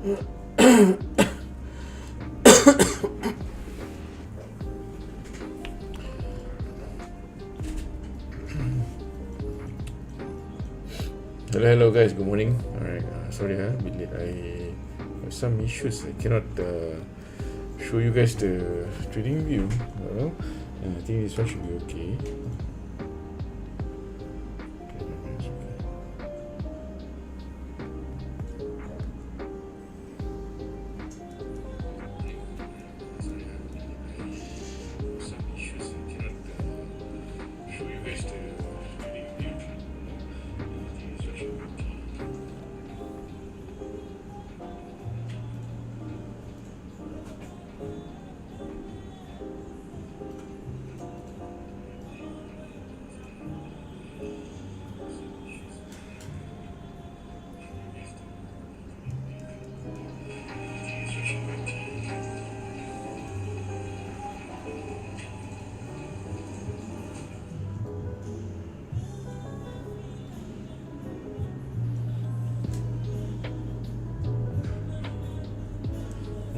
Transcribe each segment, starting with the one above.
Hello guys, good morning. Alright, sorry a bit late. I have some issues. I cannot show you guys the trading view. Well, I think this one should be okay.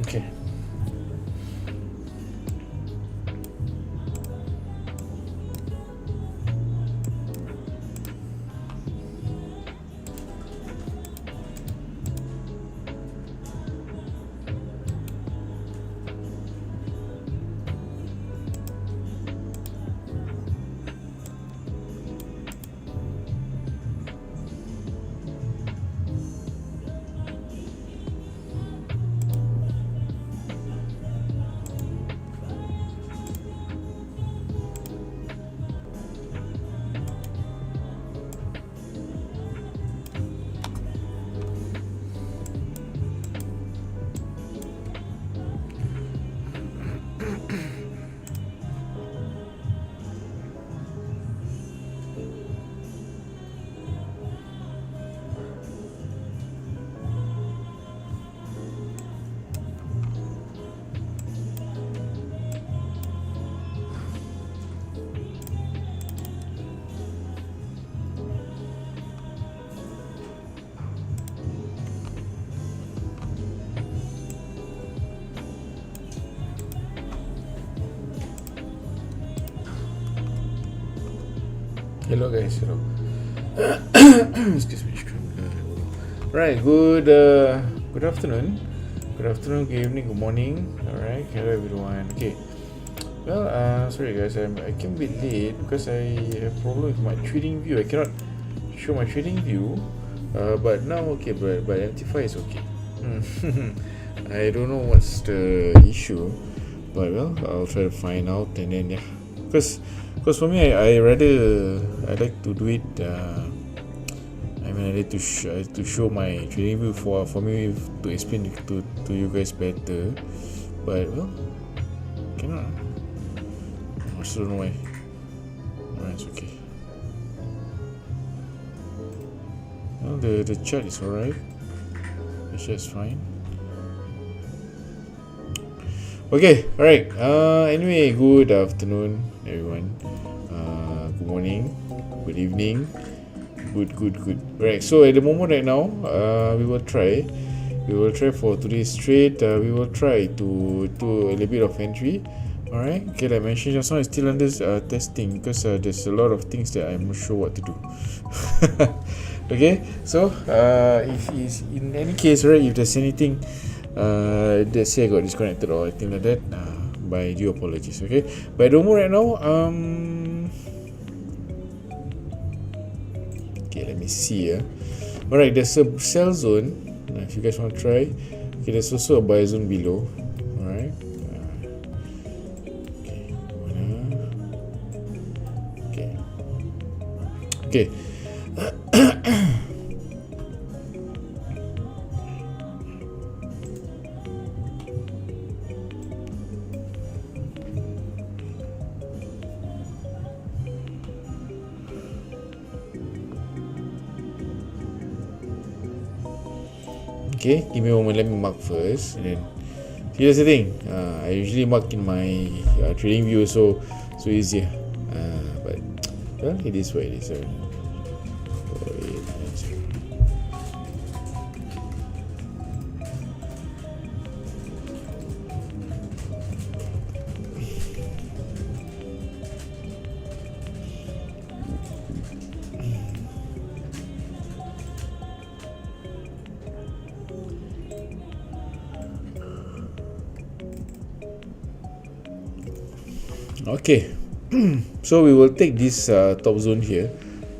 Okay. Hello guys, hello. Excuse me. Right, good afternoon. Good afternoon, good evening, good morning. Alright, hello everyone. Okay. Well, sorry guys, I came a bit late because I have problem with my trading view. I cannot show my trading view. But now okay, but MT5 is okay. I don't know what's the issue, but well, I'll try to find out and then yeah. Because for me, I like to do it. I like to show my trading view for me to explain it to you guys better. But well, cannot. I still don't know why. Alright, it's okay. Well, the chart is alright. The chart is fine. Okay, alright. Anyway, good afternoon, everyone. Good morning, good evening, good. Right. So at the moment right now, we will try for today's trade. We will try to do a little bit of entry. Alright. Okay, like I mentioned just now, it's still under testing because there's a lot of things that I'm not sure what to do. Okay. So if is in any case, right, if there's anything let's say I got disconnected or anything like that, by due apologies. Okay, but at the moment right now, okay, let me see. Alright, there's a sell zone. If you guys want to try, okay, there's also a buy zone below. Alright. Okay. Okay, give me a moment, let me mark first and then here's the thing, I usually mark in my trading view so easier, but well, it is what it is. Okay, so we will take this top zone here,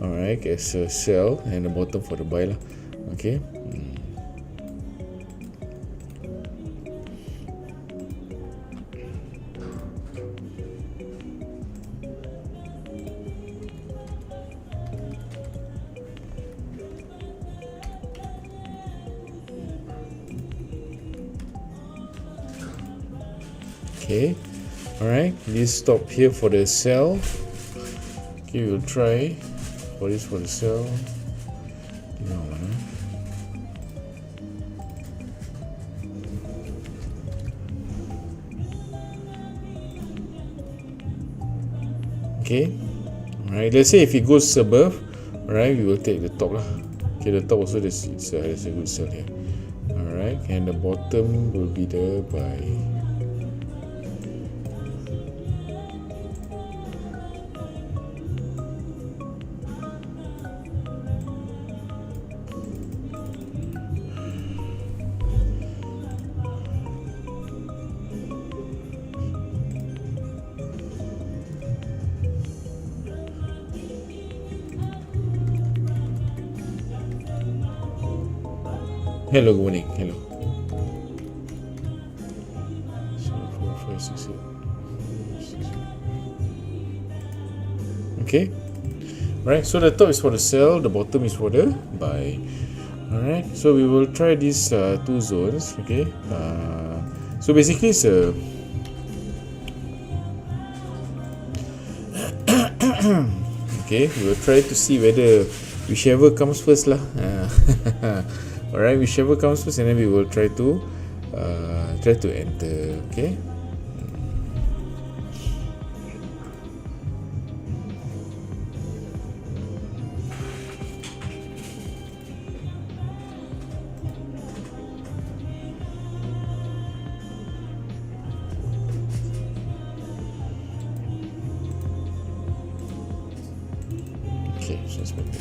alright, as a sell and the bottom for the buy lah. Okay. Okay, alright, this stop here for the sell. Okay, we'll try for this for the sell. Okay, alright, let's say if it goes above, alright, we will take the top lah. Okay, the top also there's a good sell here. Alright, and the bottom will be the buy. Hello, good morning. Hello. 4, 5, 6, 8. Okay. Right. So the top is for the sell, the bottom is for the buy. Alright. So we will try these two zones. Okay. So basically it's a okay. We will try to see whether whichever comes first lah. Alright, whichever comes first, and then we will try to enter. Okay. Okay, so it's better.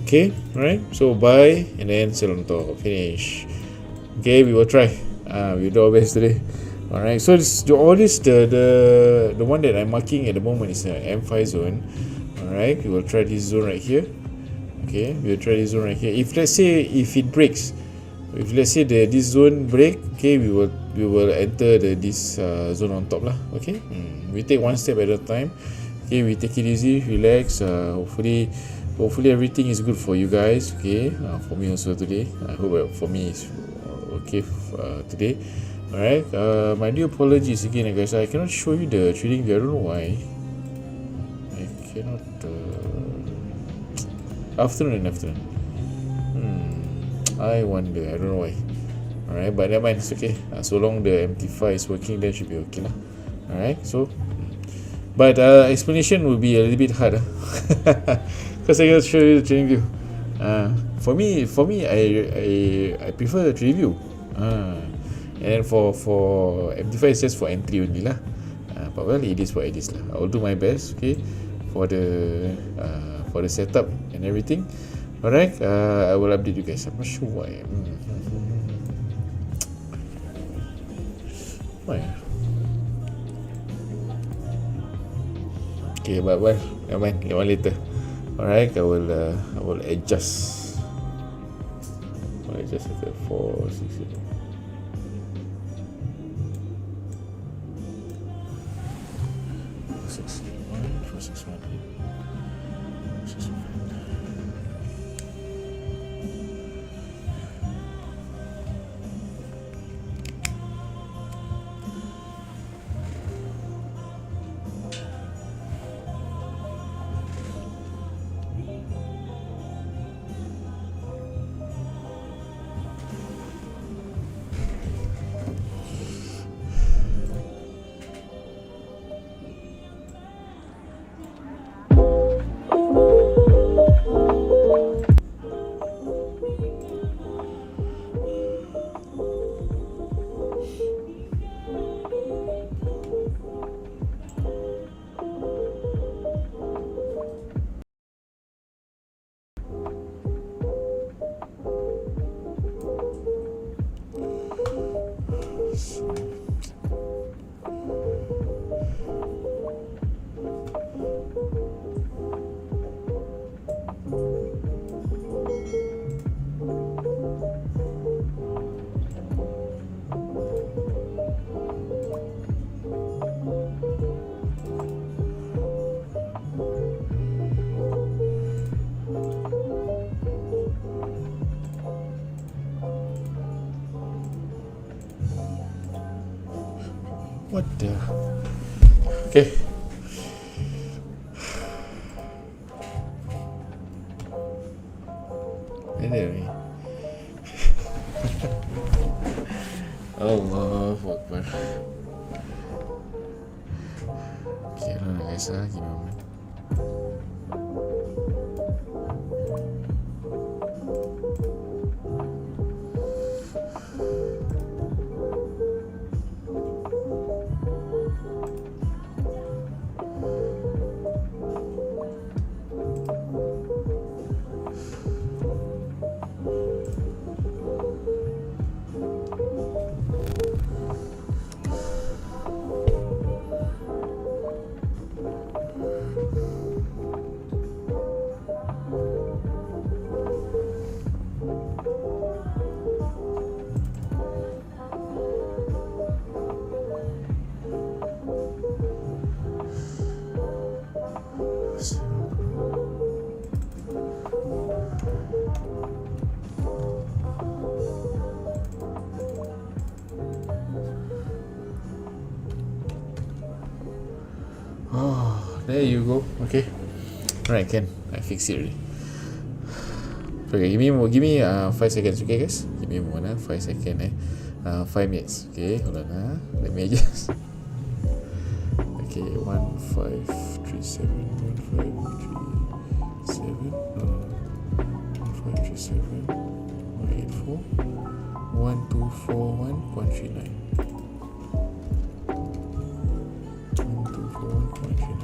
Okay, right. So buy and then sell on top. Finish. Okay, we will try. We do our best today. All right. So all this the one that I'm marking at the moment is an M5 zone. All right. We will try this zone right here. Okay, we will try this zone right here. If let's say it breaks, if let's say this zone break, okay, we will enter this zone on top lah. Okay. We take one step at a time. Okay, we take it easy, relax. Hopefully everything is good for you guys. Okay, for me also today. I hope for me it's okay today. Alright, my dear apologies again guys. I cannot show you the trading view. I don't know why. I cannot. Afternoon. I wonder. I don't know why. Alright, but never mind. It's okay. So long the MT5 is working, then should be okay lah. Alright, so. But explanation will be a little bit hard. Because I can show you the trading view. For me, I prefer trading view. And for MT5 it's just for entry only lah. But well, it is what it is lah. I will do my best, okay, for the setup and everything. Alright, I will update you guys. I'm not sure why. Why? Okay, but well, never mind. That one later. Alright, I will adjust. I'll adjust at 4, 6, 8. What the? Okay. Anyway. Allah Akbar. Okay, guys, give me a moment. Oh, there you go. Okay. Right, Ken. I fixed it already. Okay, give me 5 seconds, okay guys? Give me a moment, 5 seconds, 5 minutes. Okay, hold on, let me adjust. Okay, 1 5 3 7 1 5 3 7 1 5 3 7 1 8 4 1 2 4 1 1 3 9 1 2 4 1 1 3 9.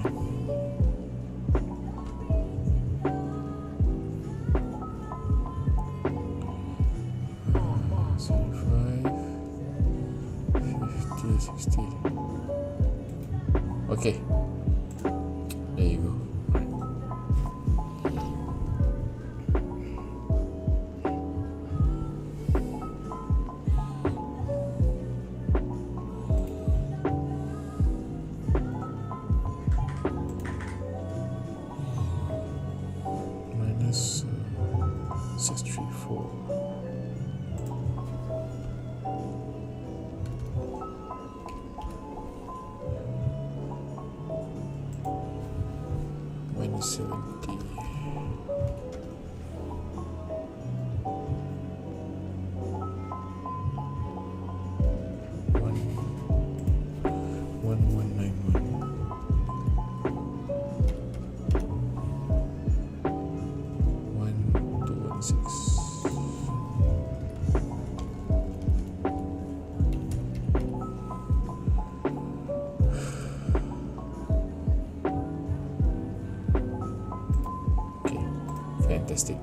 Okay, there you go. Minus 634. Minus 70. One 1191. 1216. Fantastic.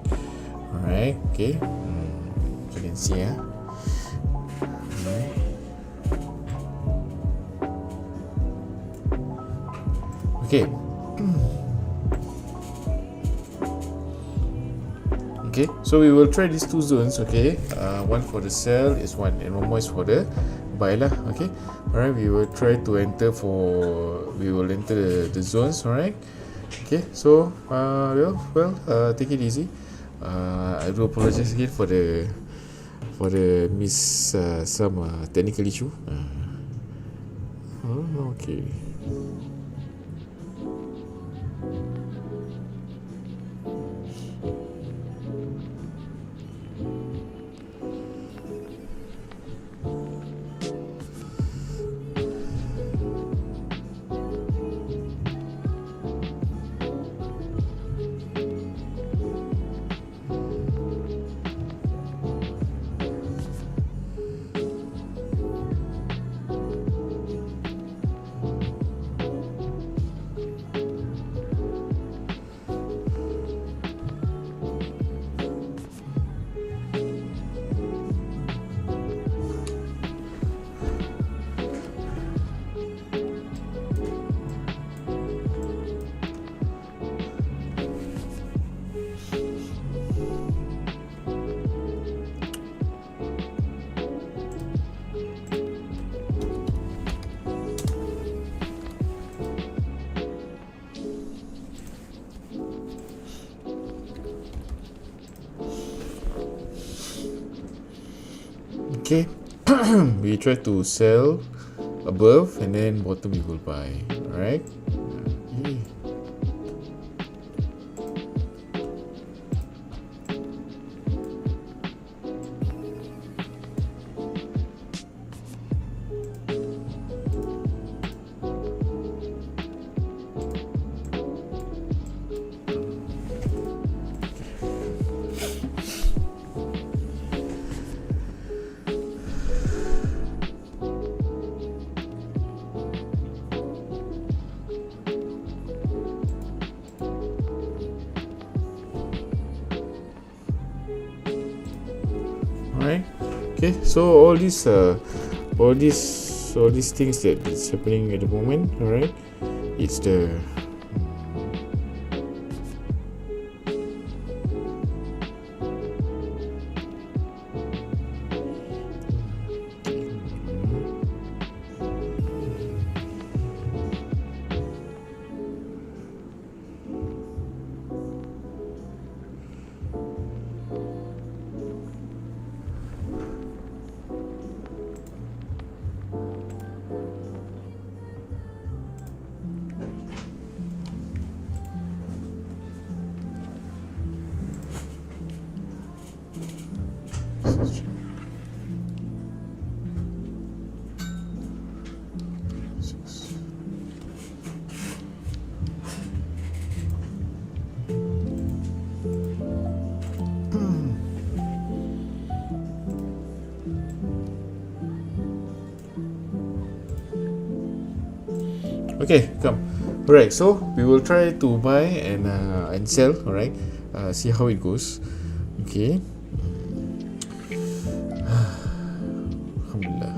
Alright, okay. So you can see, Alright. Okay. Okay, so we will try these two zones, okay? One for the sell is one, and one more is for the buy lah, okay? Alright, we will try to enter the zones, alright? Okay, so take it easy. I do apologize again for the some technical issue. Okay. Okay. We try to sell above, and then bottom we will buy. Alright. Alright. Okay, so all these things that is happening at the moment, alright, it's the okay, come. Alright, so we will try to buy and sell. Alright, see how it goes. Okay. Alhamdulillah.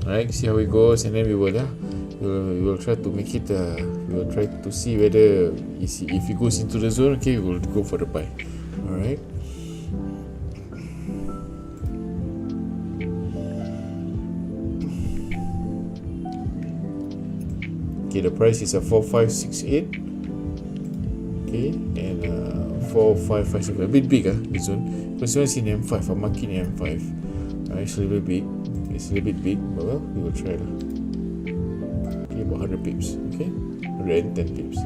Alright, see how it goes, and then we will try to make it. We will try to see whether if it goes into the zone. Okay, we will go for the buy. Alright. Okay, the price is a 4568. Okay, and 4557. A bit big, this one. Because this one is in M5. I'm marking M5. It's a little bit big. It's a little bit big, but well, we will try. Okay, about 100 pips. Okay, 110 pips.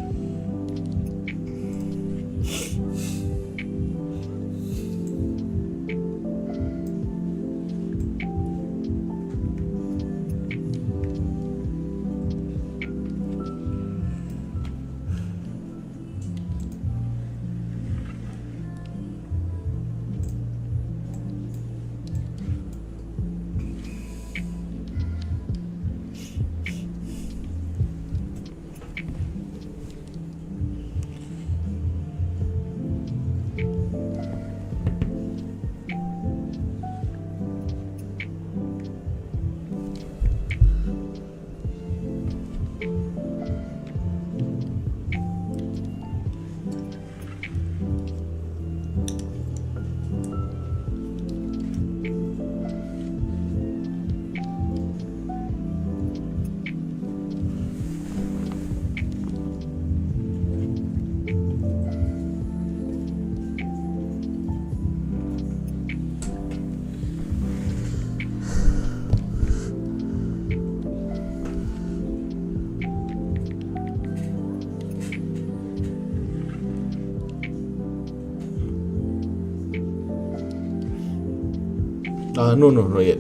No, not yet.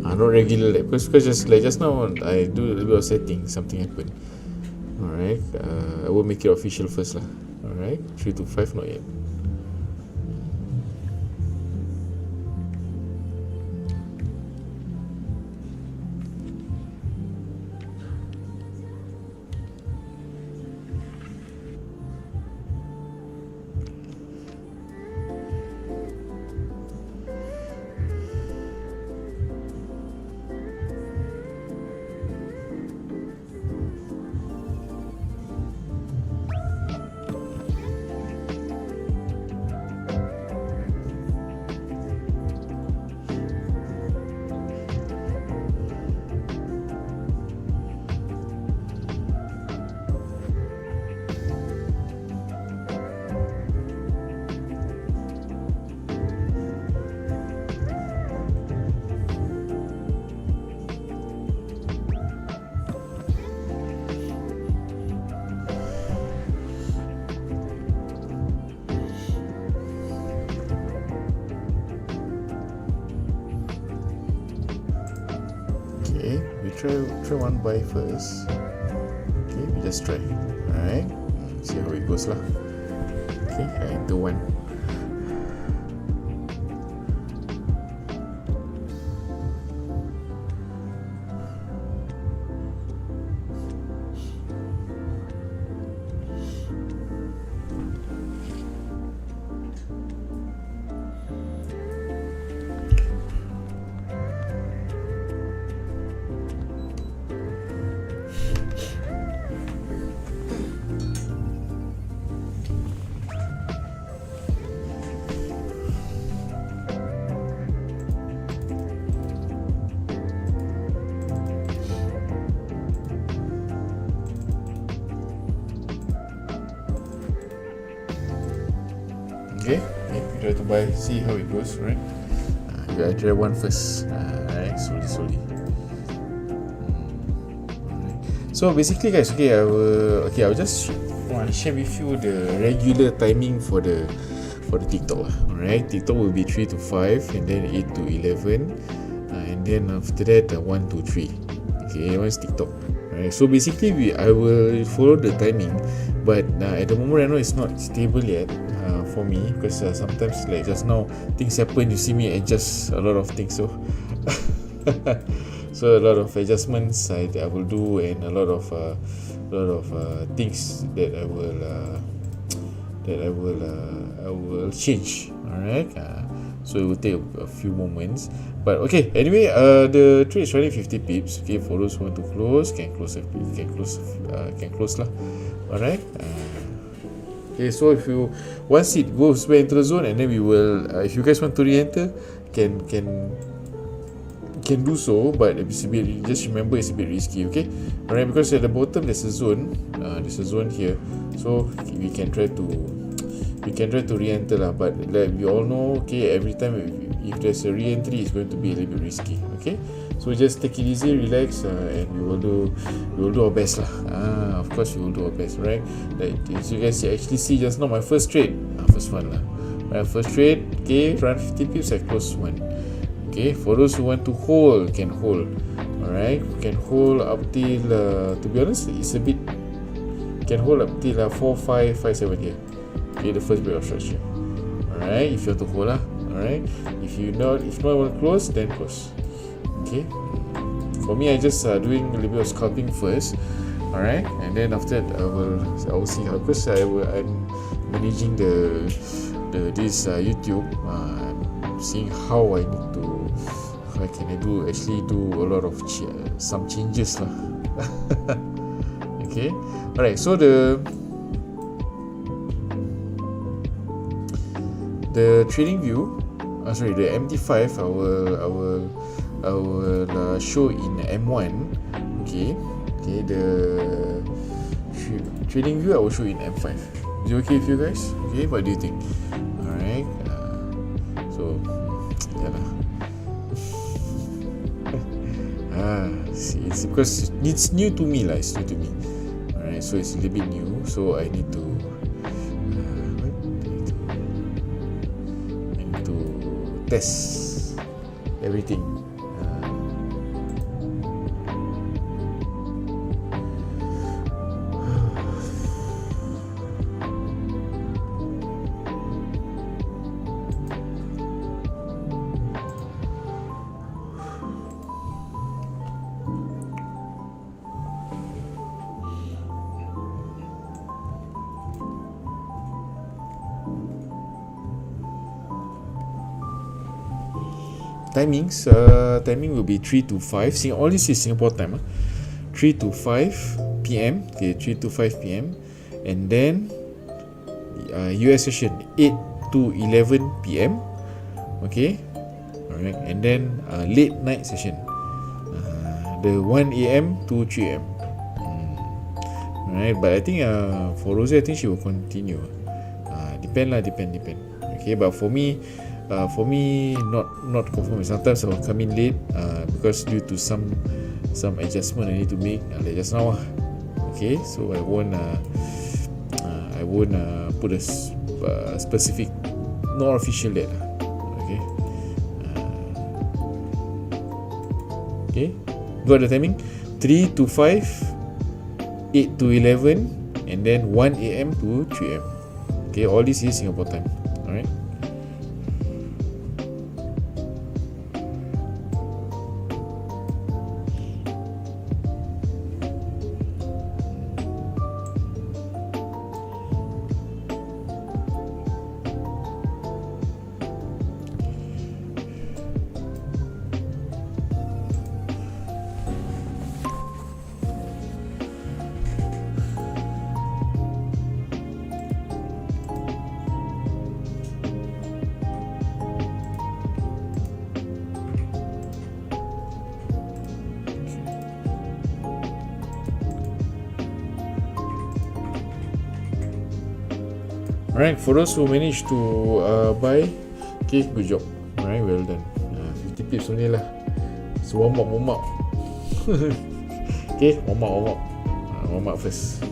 Not regular, because just now I do a little bit of setting, something happened. Alright, I will make it official first lah. Alright, 3 to 5 not yet. try one buy first. Okay, we just try. Alright, see how it goes lah. Okay, I enter one. Okay, we try to buy, see how it goes, right? I try one first, right? Slowly. Right. So basically, guys, I'll just want to share with you the regular timing for the TikTok, alright? TikTok will be 3 to 5, and then 8 to 11, and then after that 1 to 3. Okay, one's TikTok. Right. So basically, I will follow the timing, but at the moment I know it's not stable yet. For me, because sometimes like just now things happen, you see me adjust a lot of things, so so a lot of adjustments I will do, and a lot of things that I will change. Alright, so it will take a few moments, but okay, anyway, the trade is running 50 pips. Okay, for those who want to close, can close lah. Alright. Okay, so if you once it goes back into the zone, and then we will, if you guys want to re-enter, can do so, but it's a bit, just remember it's a bit risky. Okay, alright, because at the bottom there's a zone here, so we can try to re-enter lah. But like we all know, okay, every time if there's a re-entry, it's going to be a little bit risky. Okay, so just take it easy, relax, and we will do our best lah. Of course we will do our best, right? Like as you guys actually see just now, my first trade, first one lah. My first trade, okay, run 50 pips, I close one. Okay, for those who want to hold, can hold. Alright, can hold up till to be honest, it's a bit, can hold up till 4, 5, 5, 7 here. Okay, the first break of structure. Alright, if you want to hold lah. Alright, if not want to close, then close. Okay, for me, I just doing a little bit of scalping first. Alright, and then after that I will see how, because I'm managing this YouTube, seeing how I need to, how can I do a lot of some changes lah. Okay, alright, so the trading view, the MD5, I will show in M1. Okay, the trading view I will show in M5. Is it okay with you guys? Okay, what do you think? Alright, so yeah lah. See, it's because it's new to me lah. It's new to me. Alright, so it's a little bit new, so I need to test everything. Timing will be 3 to 5. See, all this is Singapore time. 3 to 5 p.m. Okay, 3 to 5 p.m. And then US session 8 to 11 p.m. Okay, alright. And then late night session, the 1 a.m. to 3 a.m. Alright, but I think for Rose, I think she will continue. Depend. Okay, but for me, not confirm. Sometimes I will come in late because due to some adjustment I need to make, like just now. Okay, so I won't put a specific, not official date. Okay, got the timing? 3 to 5, 8 to 11, and then 1 a.m. to 3 a.m. Okay, all this is Singapore time. Alright. Alright, for those who managed to buy, okay, good job. Alright, well done. 50 pips only lah. So warm up. Okay, warm up first.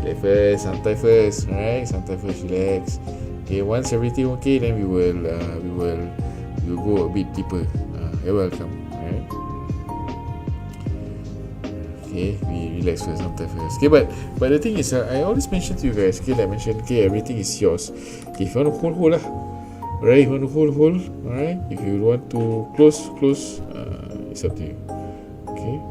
Relax first, santai first. Alright, santai first, relax. Okay, once everything okay, then we will go a bit deeper. You're welcome. Alright. Okay, we relax first, santai first. Okay, but the thing is, I always mention to you guys, okay, like I mentioned, okay, everything is yours. Okay, if you want to hold lah. Alright, if you want to hold. Alright, if you want to close, it's up to you. Okay.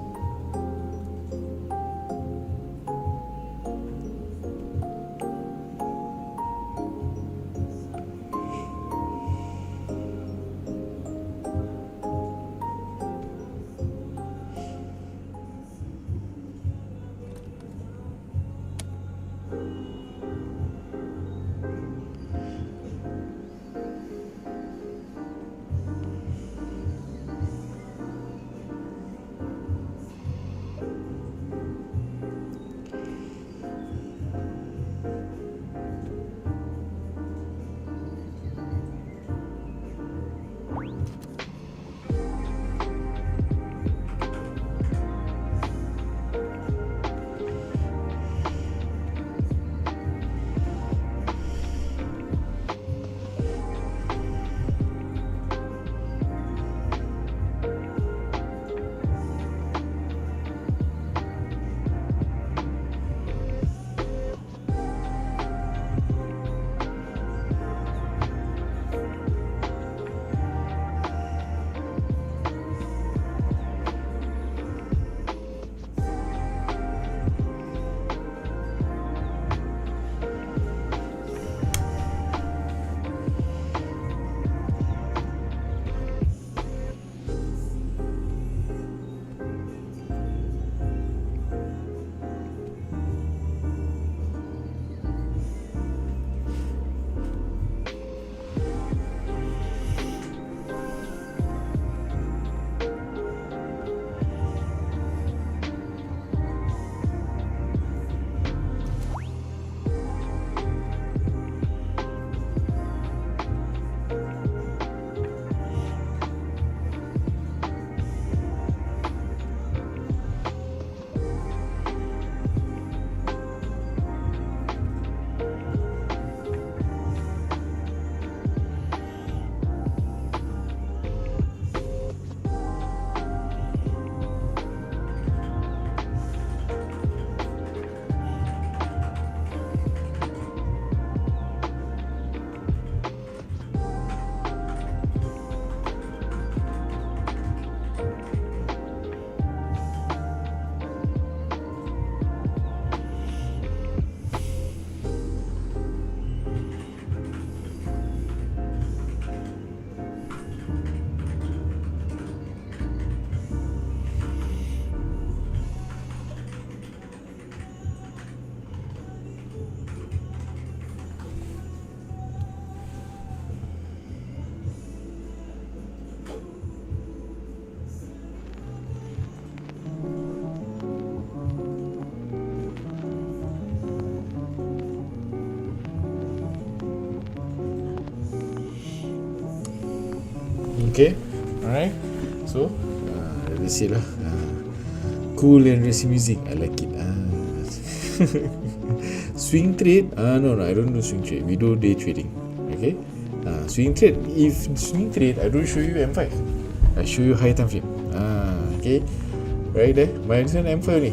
Okay, alright. So, let's see lah. Cool and racy music, I like it. Swing trade? No, I don't do swing trade. We do day trading. Okay. Swing trade. If swing trade, I don't show you M5. I show you high time frame. Okay. right there. My this one M5 ni.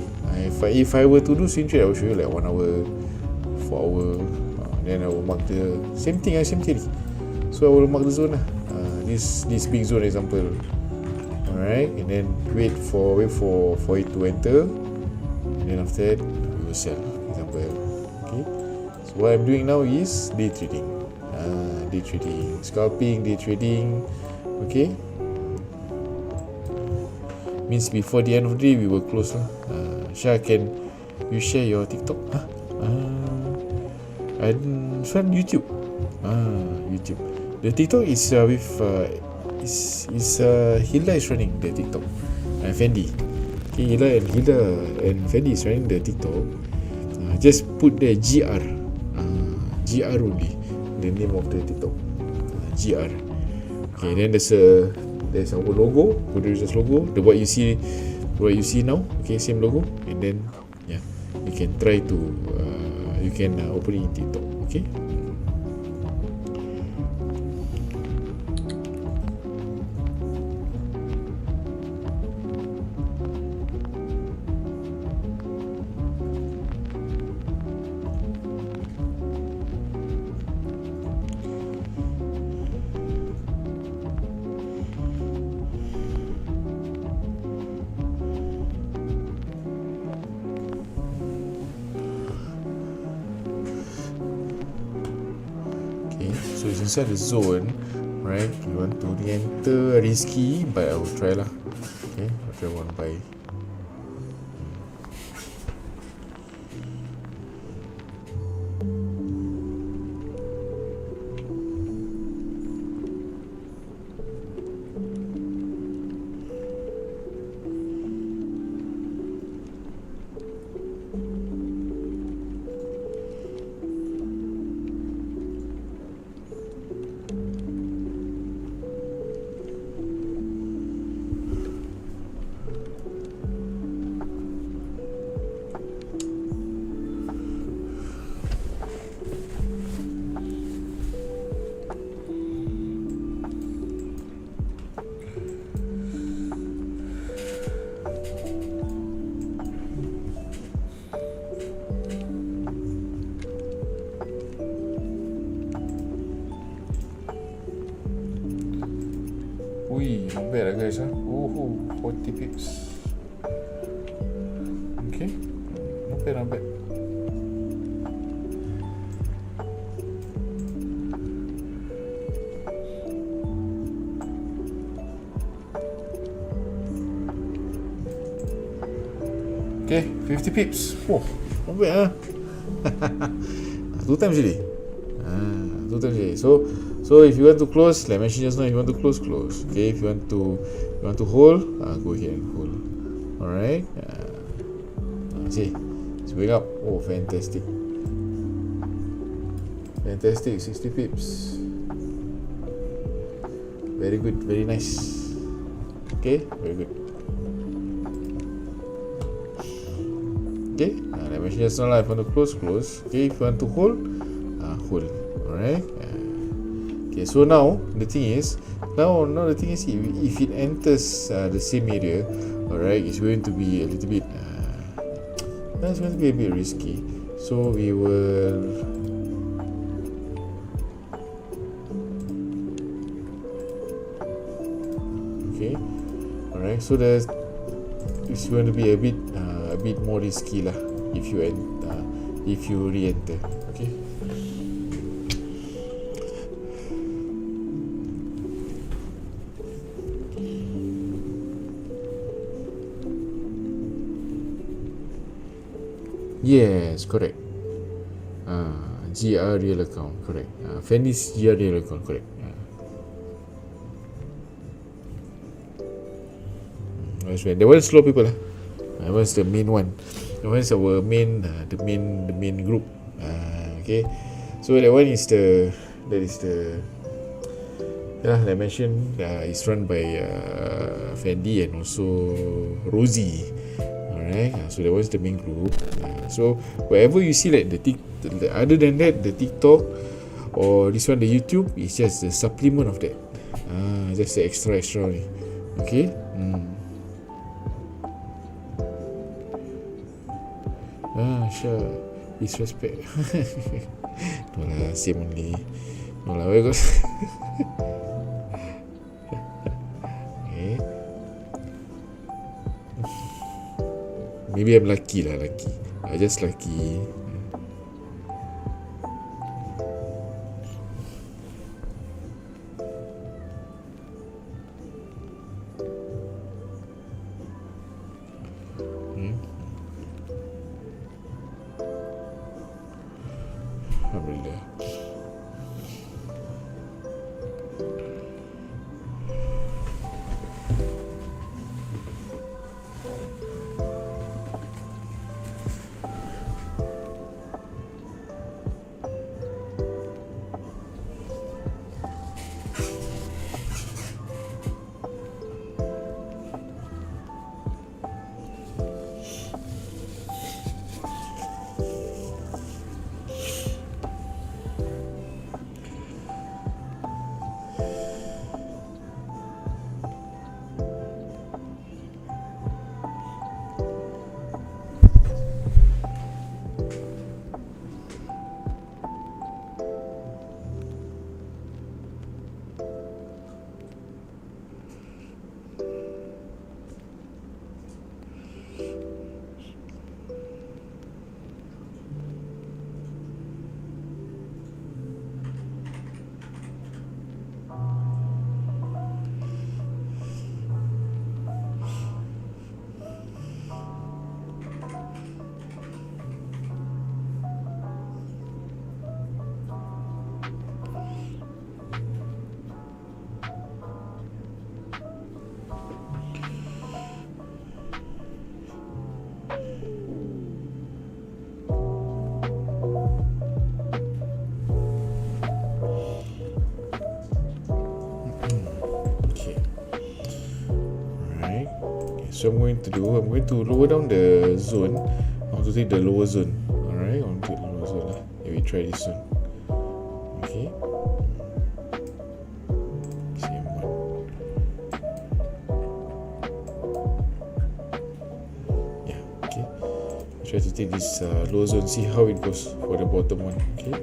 If I were to do scene trade, I will show you like 1 hour, 4 hour. Then I will mark the same thing. So I will mark the zone lah. This big zone example. Alright, and then wait for it to enter, and then after that we will sell. Example. Okay. So what I'm doing now is day trading. Day trading, scalping, day trading. Okay. Means before the end of the day we will close lah. Shah, can you share your TikTok? From YouTube. YouTube. The TikTok is with Hilda is running the TikTok. Fendi. Okay, Hilda and Fendi is running the TikTok. Just put the GR. GR only. The name of the TikTok. GR. Okay, then there's our logo, GoldenResults logo. What you see now. Okay, same logo. And then yeah, you can try to open it in TikTok. Okay. So it's inside the zone, right? We want to re-enter risky, but I will try lah. Okay, I'll try one buy. Ui, not bad lah guys. 40 pips. Okay, not bad. Okay, 50 pips. Oh, not bad. 2 times already. 2 times already. So if you want to close, like I mentioned just now, if you want to close. Okay, if you want to hold, go ahead and hold. Alright. See, it's going up. Oh, fantastic. 60 pips. Very good, very nice. Okay, very good. Okay, like I mentioned just now, if you want to close. Okay, if you want to hold, hold. Alright. Okay, so now the thing is, if it enters the same area, alright, it's going to be a little bit that's going to be a bit risky. So we will okay, alright. So it's going to be a bit more risky lah if you re-enter. Okay. Yes, correct. GR real account, correct. Fendi's GR real account, correct. That one slow people lah. That one's the main one. That one's our main, the main group. Okay. So that one is like I mentioned, it's run by Fendi and also Rosie. Alright, so that was the main group. So wherever you see like other than that, the TikTok or this one, the YouTube, is just the supplement of that. Just the extra only. Okay. Sure. Disrespect. No lah, same only. No lah, where goes? Okay. Maybe I'm lucky. I just lucky. Alhamdulillah. So I'm going to lower down the zone. I want to take the lower zone. Alright, I want to take the lower zone. Let me try this one. Okay. Same one. Yeah, okay. Try to take this lower zone, see how it goes for the bottom one. Okay.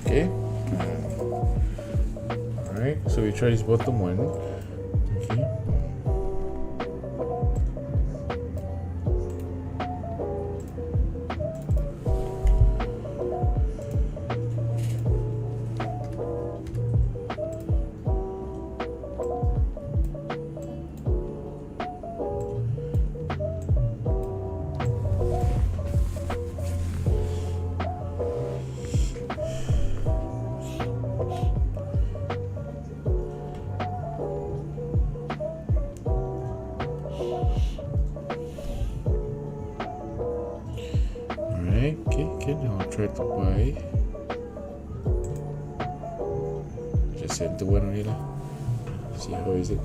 Okay. Alright, so we try this bottom one. Okay. Okay, now I'll try to buy. Just center one only lah. See how is it.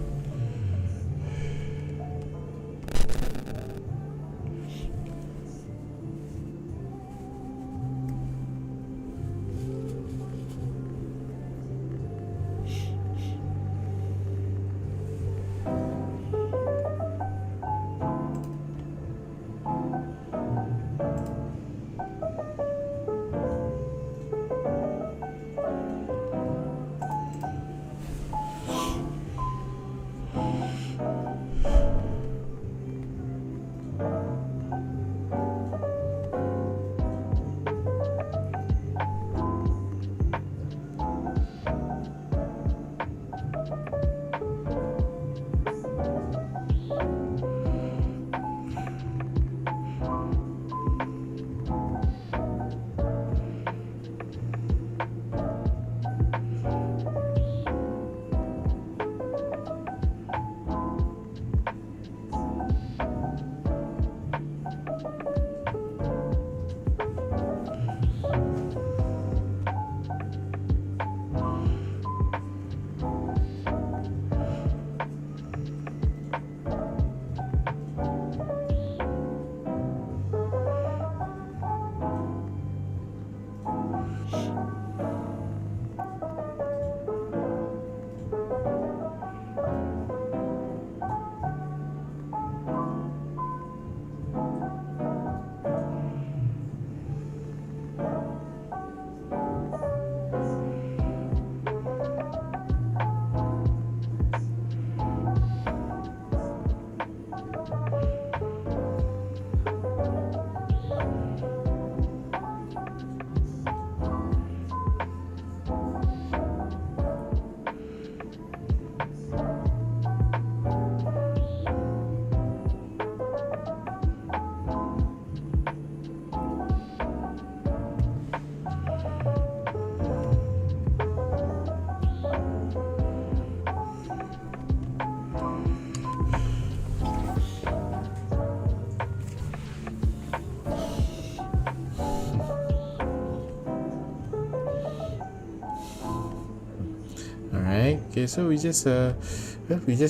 Okay, so we just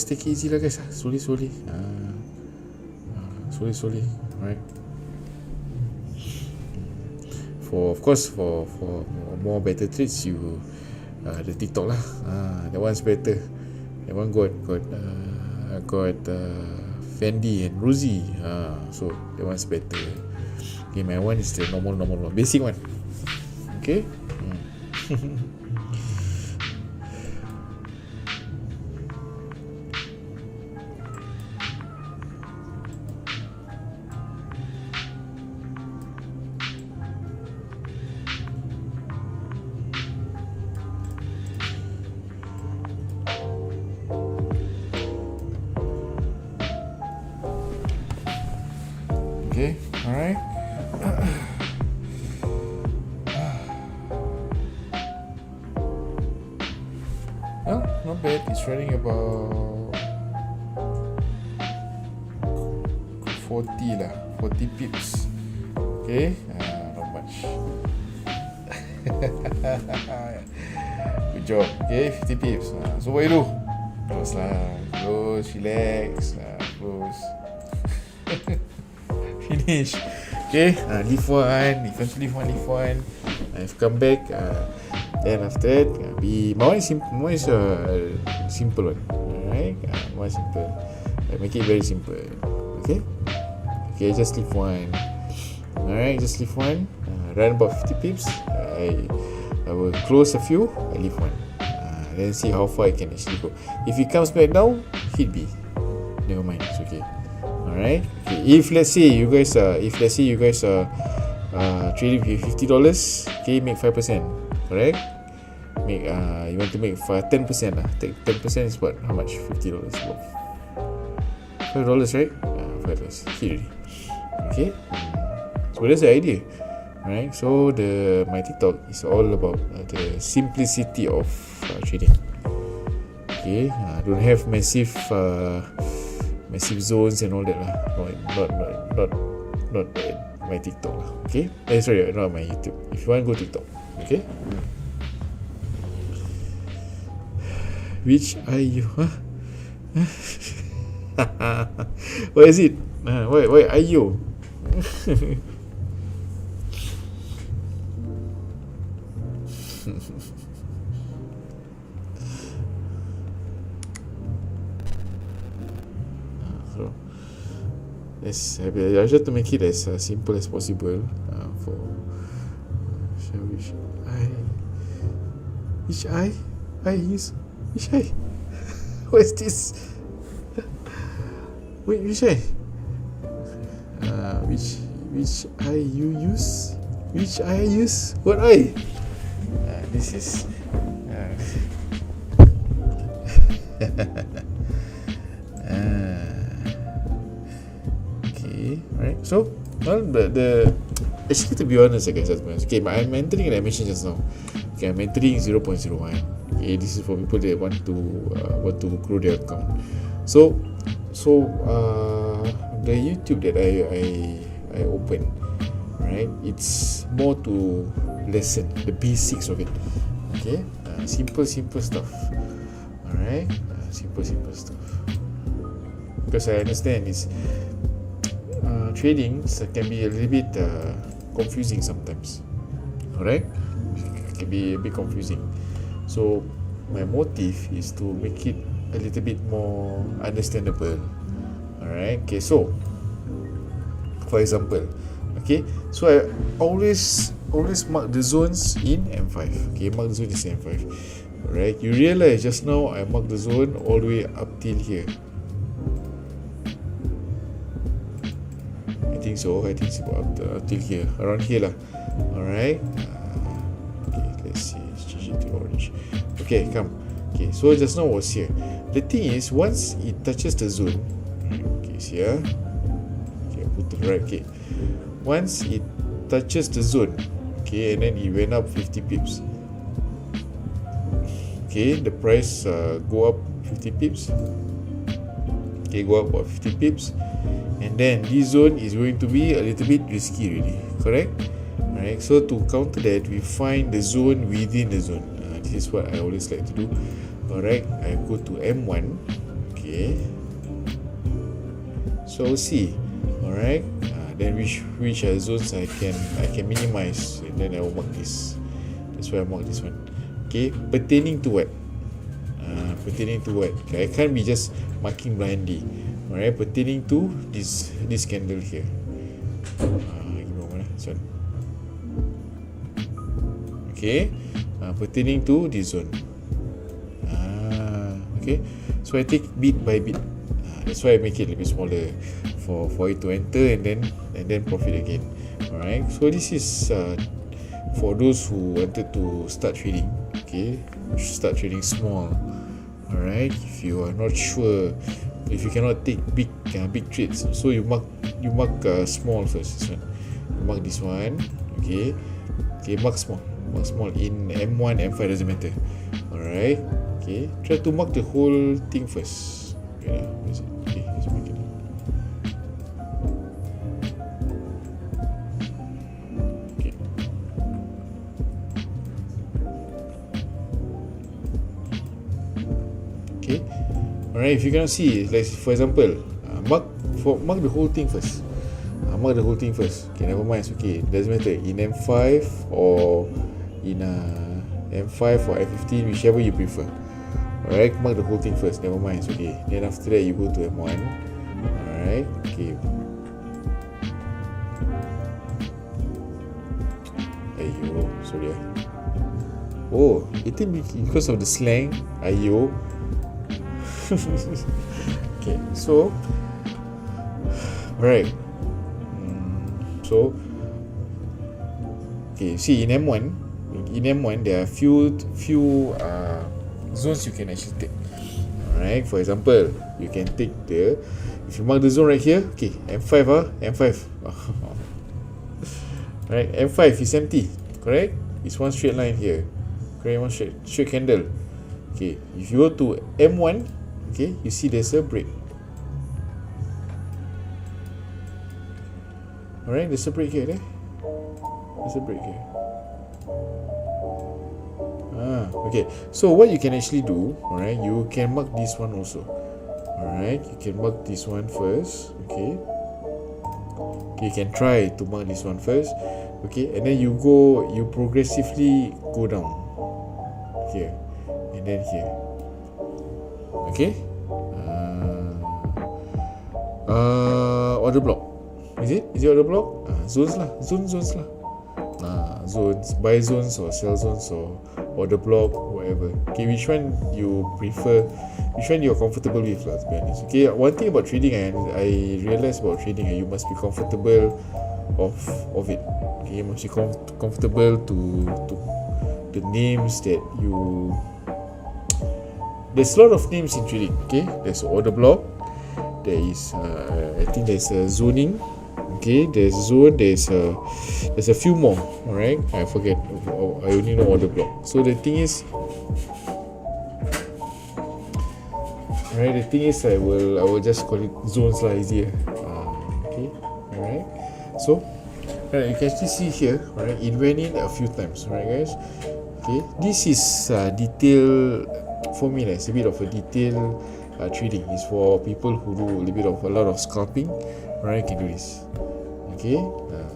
take it easy lah guys. Slowly, right? For more better trades, you the TikTok lah. That one's better. That one got Fendi and Rosie. So that one's better. Okay, my one is the normal one, basic one. Okay. Okay, alright. Well, not bad. It's running about 40 pips. Okay, not much. Good job. Okay, 50 pips. So what you do? Close lah. Close, relax. Close. Finish. Okay, leave one. Eventually leave one. I've come back. Then after that, my one is simple one. Alright, more simple. I make it very simple. Okay, just leave one. Alright, just leave one. Run about 50 pips. I will close a few. I leave one. Then see how far I can actually go. If it comes back down, hit B. Never mind, it's okay. Alright. Okay. If let's say you guys are trading with $50, okay, make 5%. Correct? Make you want to make 10% lah. 10% is what? How much? $50. $5, right? $5. Hit already. Okay. So that's the idea. Alright. So my TikTok is all about the simplicity of trading. Okay. Don't have massive zones and all that lah. Not my TikTok lah. Okay. Sorry, not my YouTube. If you want, go TikTok. Okay. Which are you? What is it? Why are you? So I try to make it as simple as possible. Which eye? Which eye? What is this? Wait, which eye? Which eye you use? Which eye I use? What eye? This is. Okay, right. So, well, the actually, to be honest, guys, okay, I'm entering, like I mentioned just now. Okay, I'm entering 0.01. Okay, this is for people that want to grow their account. So the YouTube that I open, right? It's more to lesson the basics of it. Okay, simple stuff. All right, simple stuff. Because I understand it's trading can be a little bit confusing sometimes. All right, it can be a bit confusing. So my motive is to make it a little bit more understandable. Alright, okay, so for example, okay, so I always mark the zones in M5. Okay, mark the zone in M5. Alright, you realize just now I marked the zone all the way up till here. I think it's about up till here, around here lah. Alright, okay, let's see, it's changed to orange. Okay, come. Okay, so just now was here. The thing is, once it touches the zone, okay, see here. Okay, put to the right. Okay, once it touches the zone, okay, and then it went up 50 pips. Okay, the price go up 50 pips. Okay, go up about 50 pips, and then this zone is going to be a little bit risky already. Correct? Alright. So to counter that, we find the zone within the zone. This is what I always like to do. Alright, I go to M1. Okay, so I'll see. Alright, then which zones I can minimize, and then I will mark this. That's why I mark this one. Okay, pertaining to what? Pertaining to what? Okay, I can't be just marking blindly. Alright, pertaining to this candle here. Give me a moment. This one. Okay, pertaining to this zone. Okay, so I take bit by bit. That's why I make it a little bit smaller for it to enter and then profit again. Alright, so this is for those who wanted to start trading. Okay, start trading small. Alright, if you are not sure, if you cannot take big trades, so you mark small first. This one, you mark this one. Okay, mark small in M1, M5, doesn't matter. Alright, okay, try to mark the whole thing first. Okay, let's make it. Okay, alright, if you cannot see, like for example, mark the whole thing first. Mark the whole thing first. Okay, never mind, it's okay, doesn't matter, in M5 or in M5 or F15, whichever you prefer. Alright, mark the whole thing first, never mind, it's okay. Then after that you go to M1. Alright, okay. Ayo, sorry. Oh, it because of the slang. Ayo. Okay, so alright. So okay, see, in M1 there are few zones you can actually take. Alright, for example, you can take if you mark the zone right here, okay, M5 M5. Right, M5 is empty, correct? It's one straight line here, correct? One straight candle. Okay, if you go to M1, okay, you see there's a break. Alright, there's a break here. There's a break here. Okay, so what you can actually do, alright, you can mark this one also. Alright, you can mark this one first. Okay, you can try to mark this one first. Okay, and then you progressively go down here and then here. Okay, order block. Is it order block? Zones lah. Zones lah. Zones, buy zones or sell zones or order block, whatever. Okay, which one you prefer, which one you're comfortable with lah, to be honest. Okay, one thing about trading, and I realized about trading, you must be comfortable of it. Okay, you must be comfortable to the names that you. There's a lot of names in trading. Okay, there's order block. There is, I think there's a zoning. Okay, there's zone. There's a few more. All right, I forget. I only know order block. So the thing is, I will just call it zones lah, easier. Okay, all right. So, you can actually see here. All right, it went in a few times. All right, guys. Okay, this is detail for me. It's a bit of a detail trading. It's for people who do a lot of scalping. Right, can do this. Okay,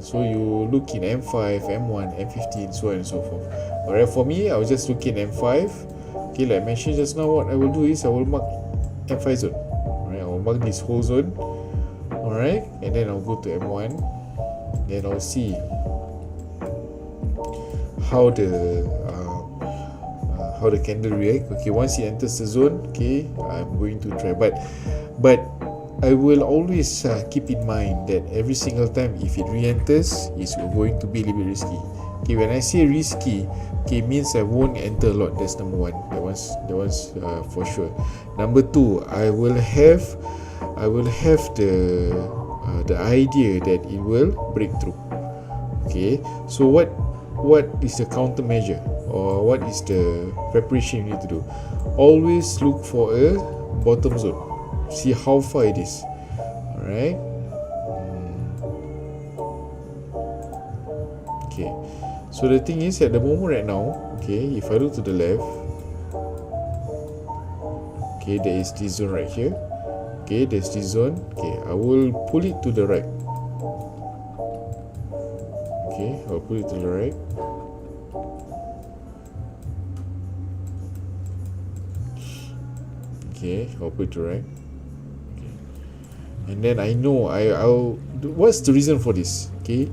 so you look in M5, M1, M15, so on and so forth. Alright, for me, I will just look in M5. Okay, like I mentioned just now, what I will do is I will mark M5 zone. Alright, I will mark this whole zone. Alright, and then I'll go to M1. Then I'll see how the candle react. Okay, once it enters the zone, okay, I'm going to try. But I will always keep in mind that every single time if it re-enters, it's going to be a little bit risky. Okay, when I say risky, okay, means I won't enter a lot. That's number one. That one's for sure. Number two, I will have the idea that it will break through. Okay, so what is the countermeasure, or what is the preparation you need to do? Always look for a bottom zone. See how far it is. Alright. Okay, so the thing is, at the moment right now, okay, if I look to the left, Okay, there is this zone right here. Okay, there's this zone. Okay, I will pull it to the right. Okay, I'll pull it to the right. Okay, I'll put it to the right. Okay. And then I know I'll what's the reason for this? Okay,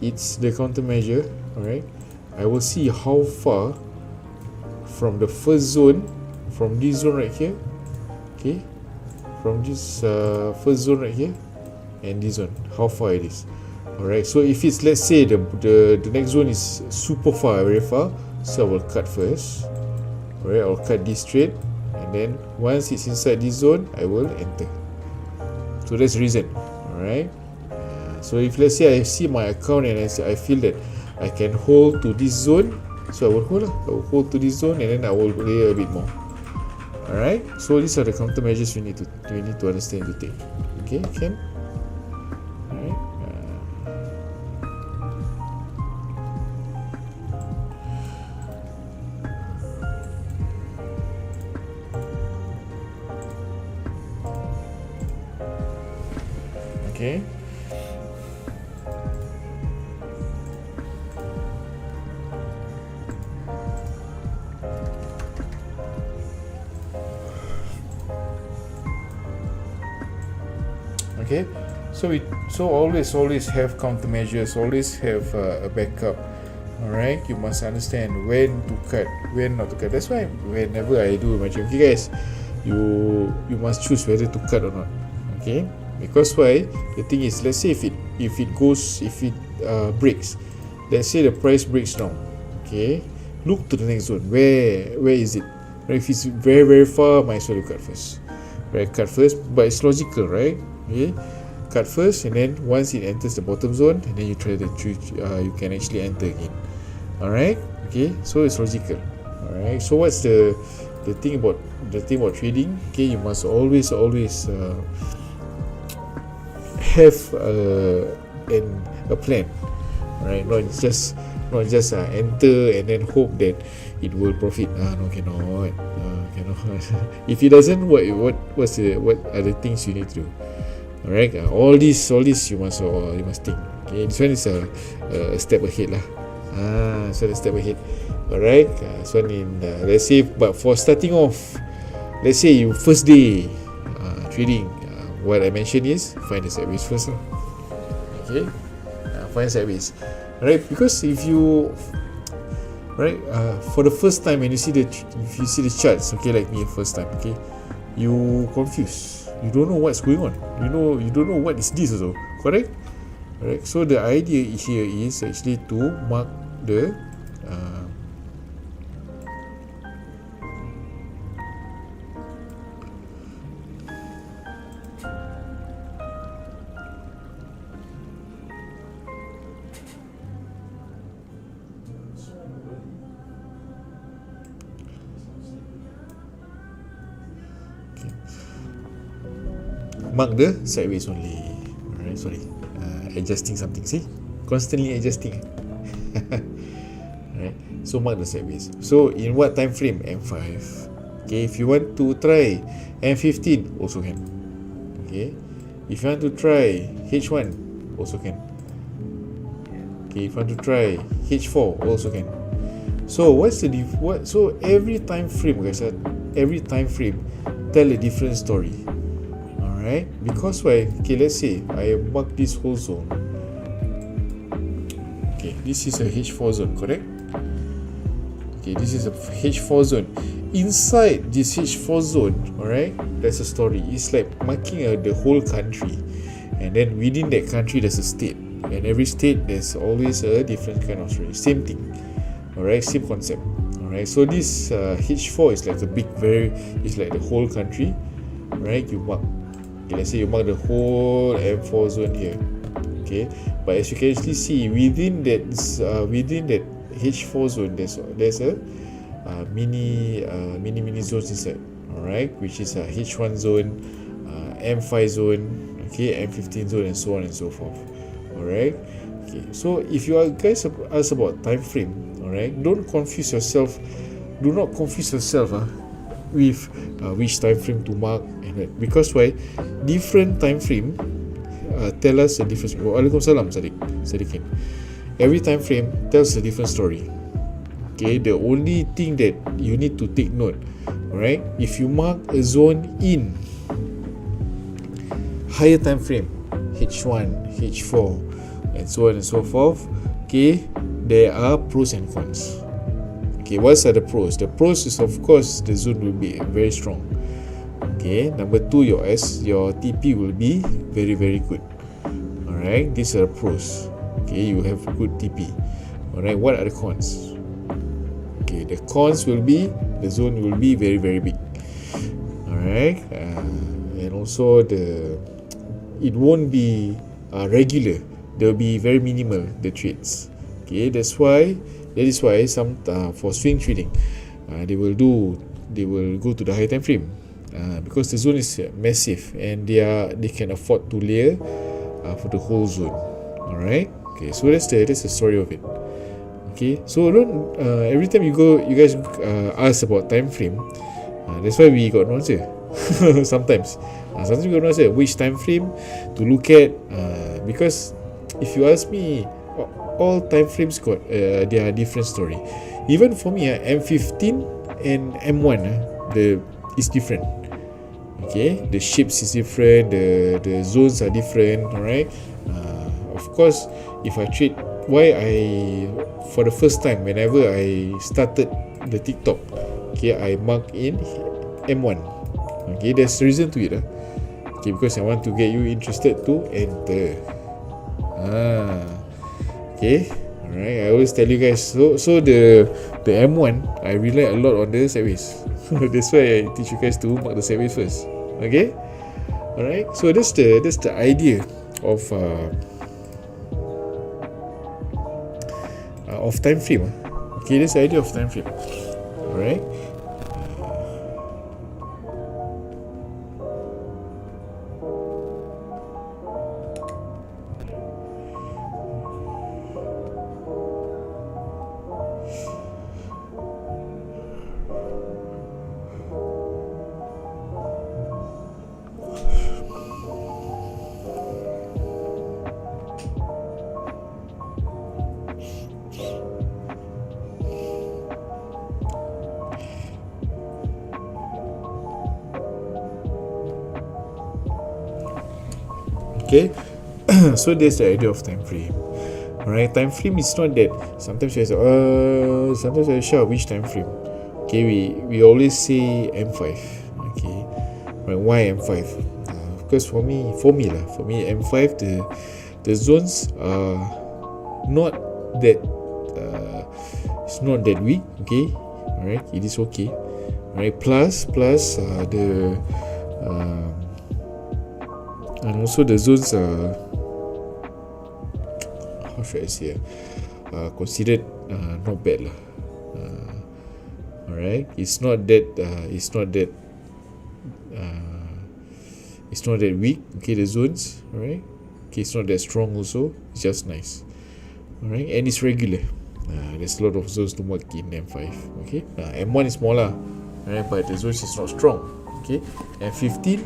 it's the countermeasure. Alright, I will see how far from the first zone, from this zone right here. Okay, from this first zone right here and this zone, how far it is. Alright, so if it's, let's say the next zone is super far, very far, so I will cut first. Alright, I'll cut this straight, and then once it's inside this zone, I will enter. So that's the reason. Alright, so if let's say I see my account and I feel that I can hold to this zone, so I will hold. I will hold to this zone, and then I will play a bit more. Alright, so these are the countermeasures we need to understand to take. Okay, Ken. Alright. Okay. Okay, so always have countermeasures, always have a backup. All right, you must understand when to cut, when not to cut. That's why whenever I do my gym, okay guys, you must choose whether to cut or not. Okay, because why? The thing is, let's say if it breaks, let's say the price breaks down. Okay, look to the next zone. Where is it? Right, if it's very far, might as well you cut first. Right, cut first, but it's logical, right? Okay, cut first, and then once it enters the bottom zone, and then you try you can actually enter again. All right, okay, so it's logical. All right, so what's the thing about trading? Okay, you must always have a plan. All right, not just enter and then hope that it will profit. No, cannot. If it doesn't, what are the things you need to do? Alright, all this you must think. Okay, this one is a step ahead lah. So a step ahead. Alright, so in let's say, but for starting off, let's say you first day trading, what I mentioned is find the sideways first lah. Okay, find sideways. Alright, because if you for the first time when if you see the charts, okay, like me first time, okay, you confused. You don't know what's going on. You don't know what is this also. Correct? Alright. So the idea here is actually to mark the mark the sideways only. Alright, sorry. Adjusting something. See? Constantly adjusting. Alright. So mark the sideways. So in what time frame? M5. Okay, if you want to try M15, also can. Okay. If you want to try H1, also can. Okay, if you want to try H4, also can. So what's the so every time frame, guys, every time frame tell a different story. Right? Because why? Okay, let's say I mark this whole zone. Okay, this is a H4 zone, correct? Okay, this is a H4 zone. Inside this H4 zone, alright, there's a story. It's like marking the whole country, and then within that country there's a state, and every state there's always a different kind of story. Same thing, alright, same concept. Alright, so this H4 is like it's like the whole country, right? You mark. Okay, let's say you mark the whole M4 zone here. Okay, but as you can actually see within that H4 zone, there's a mini zones inside. Alright, which is a H1 zone, M5 zone, okay, M15 zone, and so on and so forth. Alright, okay. So if you guys ask about time frame, alright, don't confuse yourself. Do not confuse yourself. with which time frame to mark, and that. Because why? Different time frame tell us a different. Waalaikumsalam, Sadiqin. Every time frame tells a different story. Okay, the only thing that you need to take note, alright, if you mark a zone in higher time frame, H1, H4, and so on and so forth, okay, there are pros and cons. Okay, what are the pros? The pros is, of course, the zone will be very strong. Okay, number 2, your TP will be very, very good. Alright, these are the pros. Okay, you have good TP. Alright, what are the cons? Okay, the cons will be the zone will be very, very big. Alright, and also it won't be regular. There will be very minimal the trades. Okay, that is why some for swing trading, they will go to the high time frame because the zone is massive and they can afford to layer for the whole zone. Alright, okay, so that's the story of it. Okay, so don't every time you guys ask about time frame, that's why we got no answer. Sometimes we got no answer which time frame to look at, because if you ask me, all time frames got their different story. Even for me, M15 and M1 is different. Okay, the shapes is different, the zones are different. Alright, of course, if I trade, for the first time, whenever I started the TikTok, okay, I mark in M1. Okay, there's a reason to it. Okay, because I want to get you interested to enter. Okay, alright. I always tell you guys. So the M1, I rely a lot on the sideways. That's why I teach you guys to mark the sideways first. Okay, alright. So that's the idea of time frame. Okay, that's the idea of time frame. Alright. Okay, so that's the idea of time frame. Alright, time frame is not that sometimes you say, sometimes I show which time frame. Okay, we always say M5. Okay, right, why M5? Because for me M5, the zones are not that it's not that weak. Okay, alright, it is okay. Alright, plus the and also the zones are, how should I say, considered not bad lah. Alright, it's not that weak. Okay, the zones, alright. Okay, it's not that strong also. It's just nice. Alright, and it's regular. There's a lot of zones to mark in M5. Okay, M1 is smaller, alright, but the zones is not strong. Okay, M15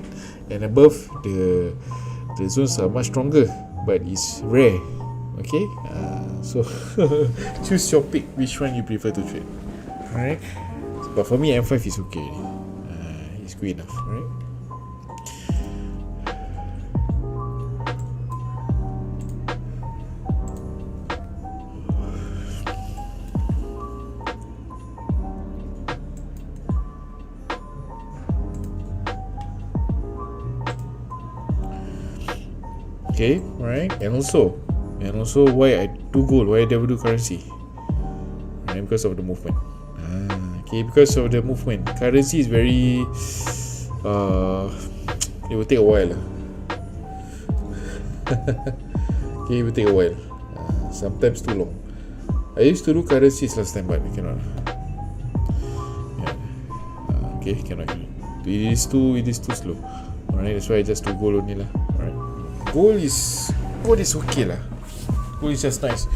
and above, the zones are much stronger, but it's rare. Okay, so choose your pick, which one you prefer to trade. Alright, but for me M5 is okay. It's good enough. Alright. Okay, right, and also why I do gold, why I never do currency, right? Because of the movement. Okay, because of the movement, currency is very it will take a while. Okay, it will take a while, sometimes too long. I used to do currencies last time, but I cannot. Okay, cannot. It is too slow. Alright, that's why I just do gold only lah. Alright. Gold is okay lah. Gold is just nice.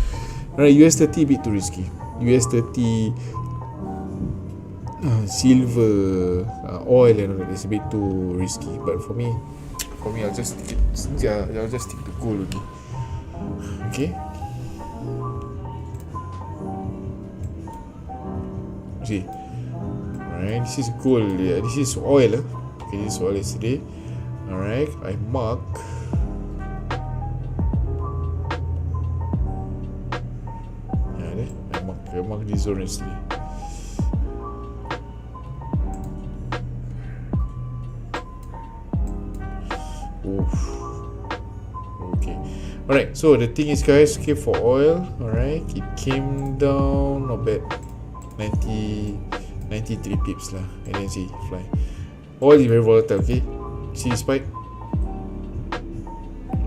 Alright, US 30 a bit too risky. US 30 silver, oil and all that. It's a bit too risky. But for me, I'll just stick to gold only. Okay. See. Alright, this is gold. Yeah, this is oil. Okay, this is oil yesterday. Alright, I mark. I mark this zone yesterday. Okay. Alright, so the thing is, guys, okay, for oil, alright, it came down not bad, 93 pips lah, and then see fly. Oil is very volatile. Okay, see the spike.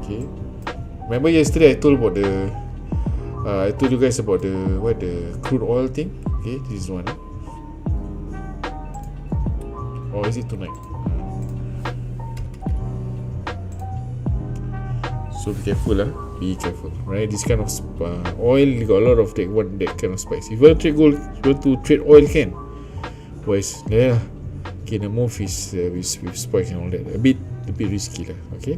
Okay, remember yesterday I told about the I told you guys about the crude oil thing. Okay, this is one. Or is it tonight? So be careful lah. Be careful, right? This kind of oil got a lot of that kind of spikes. If you want to trade gold, if you want to trade oil, can. Otherwise, yeah. Okay, the move is with spikes and all that. A bit risky lah. Okay.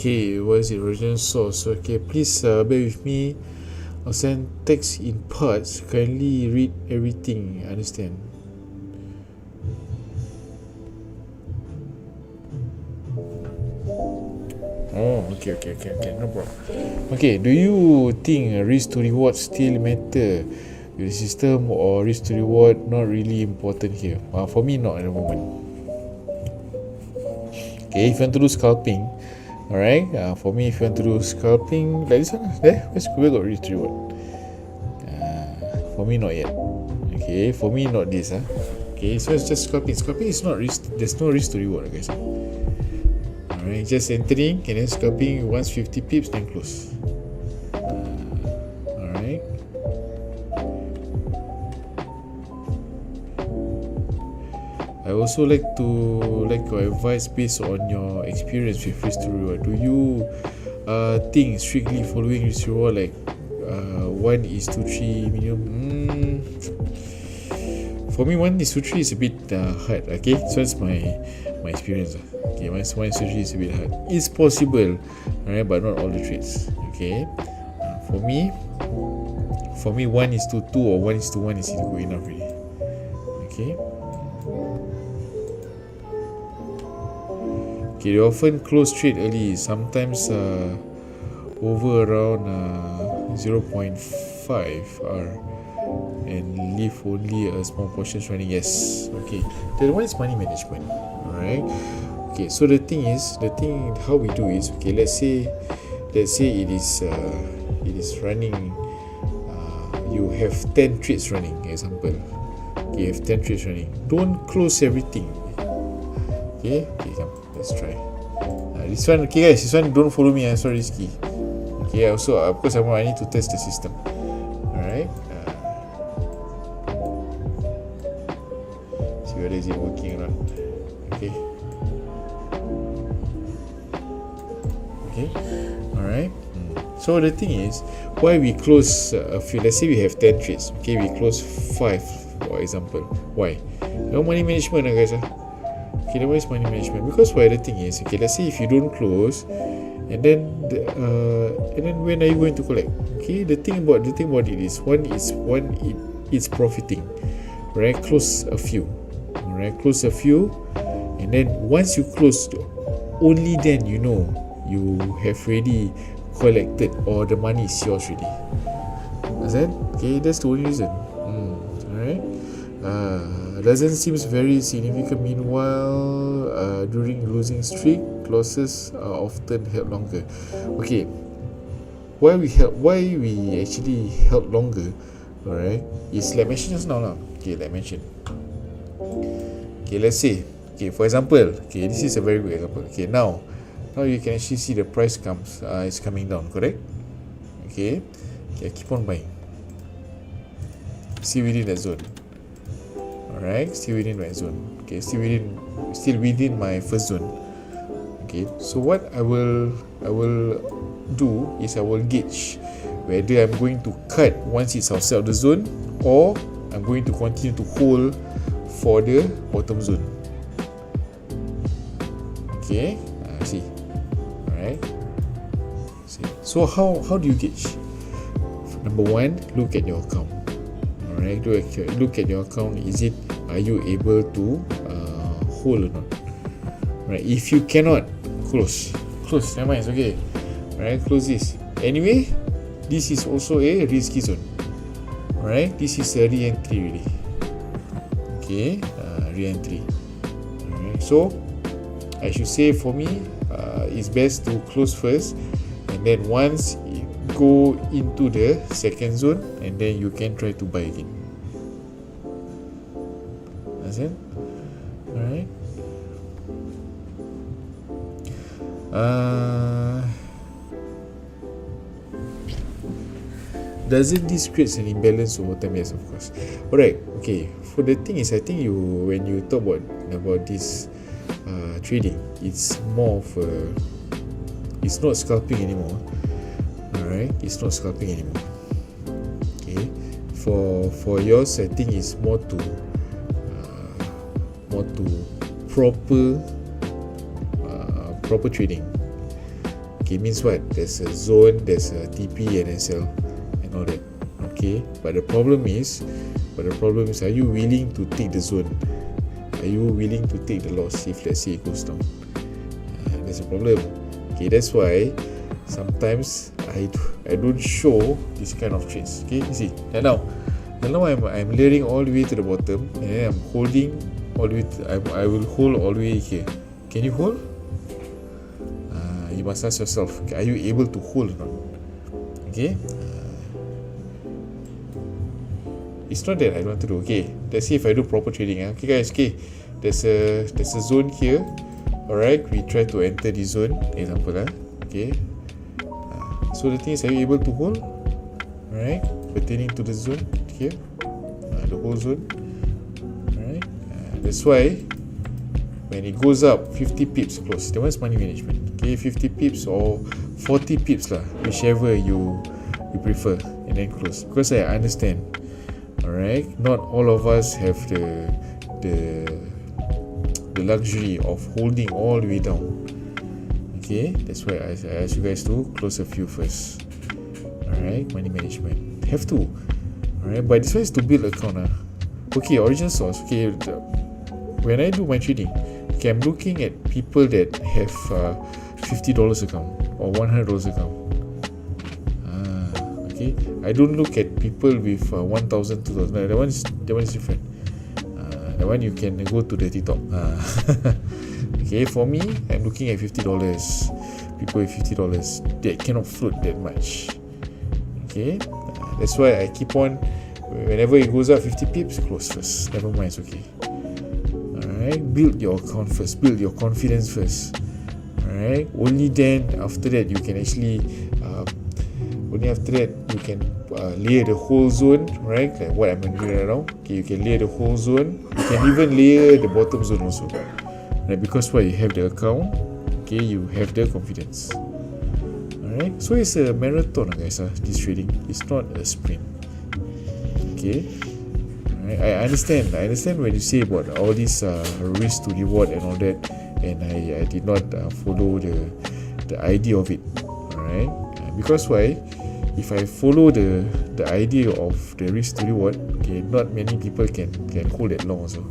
Okay, what is the original source? Okay, please bear with me. I'll send text in parts. Kindly read everything. Understand? Oh, okay, no problem. Okay, do you think risk to reward still matter with the system, or risk to reward not really important here? For me, not at the moment. Okay, if you want to do scalping, alright, for me, if you want to do scalping like this one, where got risk to reward? For me, not yet. Okay, for me, not this. Okay, so it's just scalping. Scalping is not risk. There's no risk to reward, guys. Alright, just entering and then scalping once 50 pips, then close. Alright. I also like your advice based on your experience with risk to reward. Do you think strictly following risk to reward like 1:3 minimum? For me, 1:3 is a bit hard. Okay, so that's my experience. Okay, my 1:3 is a bit hard. It's possible, alright, but not all the trades. Okay, for me 1:2 or 1:1 is good enough really. Okay. Okay, they often close trade early. Sometimes over around 0.5 or and leave only a small portion running. Yes. Okay. The one is money management. Alright. Okay. So the thing how we do is, okay. Let's say it is running. You have 10 trades running. Example. Okay, you have 10 trades running. Don't close everything. Okay. Okay. Come. Let's try. This one. Okay, guys. This one don't follow me. So risky. Okay. Also, because I need to test the system. Alright. See whether is it working or not. Okay. Okay. Alright. So the thing is, why we close a few? Let's say we have 10 trades. Okay, we close 5, for example. Why? No money management, guys. Okay, why is money management? Because why? The thing is, okay, let's say if you don't close, and then when are you going to collect? Okay, the thing about it is it's profiting. Right, close a few. Alright, close a few, and then once you close, only then you know you have already collected or the money is yours already. Understand? Okay, that's the only reason. Alright. Doesn't seem very significant. Meanwhile, during losing streak, losses are often held longer. Okay, why we actually held longer, alright, is like mentioned just now. Okay, like mentioned. Okay, let's say, okay, for example, okay, this is a very good example. Okay, now you can actually see the price is coming down, correct? Okay, I keep on buying. Still within that zone. Alright, still within my zone. Okay, still within my first zone. Okay, so what I will do is I will gauge whether I'm going to cut once it's outside of the zone, or I'm going to continue to hold for the bottom zone. Okay, see. Alright. See. So how do you gauge? Number one, look at your account. Alright, look at your account. Are you able to hold or not? Right. If you cannot, close. Never mind. It's okay. Alright, close this. Anyway, this is also a risky zone. Alright, this is a re-entry really. Okay, re-entry. Alright, so I should say for me, it's best to close first, and then once it go into the second zone, and then you can try to buy again. Understand? Alright. Doesn't this create an imbalance over time? Yes, of course. Alright, okay. For the thing is, I think when you talk about this trading, it's more of it's not scalping anymore. Alright, it's not scalping anymore. Okay, for yours, I think it's more to proper trading. Okay, means what? There's a zone, there's a TP and SL and all that. Okay, but the problem is, are you willing to take the zone? Are you willing to take the loss if let's say it goes down? That's a problem. Okay, that's why sometimes I don't show this kind of trades. Okay, you see. And now I'm layering all the way to the bottom, and then I'm holding all the way. I will hold all the way here. Can you hold? You must ask yourself, okay, are you able to hold or not? Okay. It's not that I don't want to do. Okay, let's see if I do proper trading. Okay, guys. Okay, there's a zone here. Alright, we try to enter the zone. Example, okay. So the thing is, are you able to hold? Alright, pertaining to the zone here, the whole zone. Alright, that's why when it goes up 50 pips close, that one's money management. Okay, 50 pips or 40 pips lah, whichever you prefer, and then close. Because I understand. Alright, not all of us have the luxury of holding all the way down. Okay, that's why I ask you guys to close a few first. Alright, money management have to. Alright, but this one is to build account. Okay, origin source. Okay, when I do my trading, okay, I'm looking at people that have $50 account or $100 account. Okay, I don't look at people with 1,000, 2,000. That one is different. That one you can go to the TikTok. Okay, for me, I'm looking at $50. People with $50 that cannot float that much. Okay, that's why I keep on. Whenever it goes up 50 pips, close first. Never mind, it's okay. Alright, build your account first. Build your confidence first. Alright, only then after that you can actually layer the whole zone, right? Like what I'm doing right now. Okay, you can layer the whole zone. You can even layer the bottom zone also. Right, because why? You have the account. Okay, you have the confidence. Alright, so it's a marathon, guys. This trading, it's not a sprint. Okay, I understand when you say about all this risk to reward and all that, and I did not follow the idea of it. Alright, because why? If I follow the idea of the risk to reward, okay, not many people can hold that long also.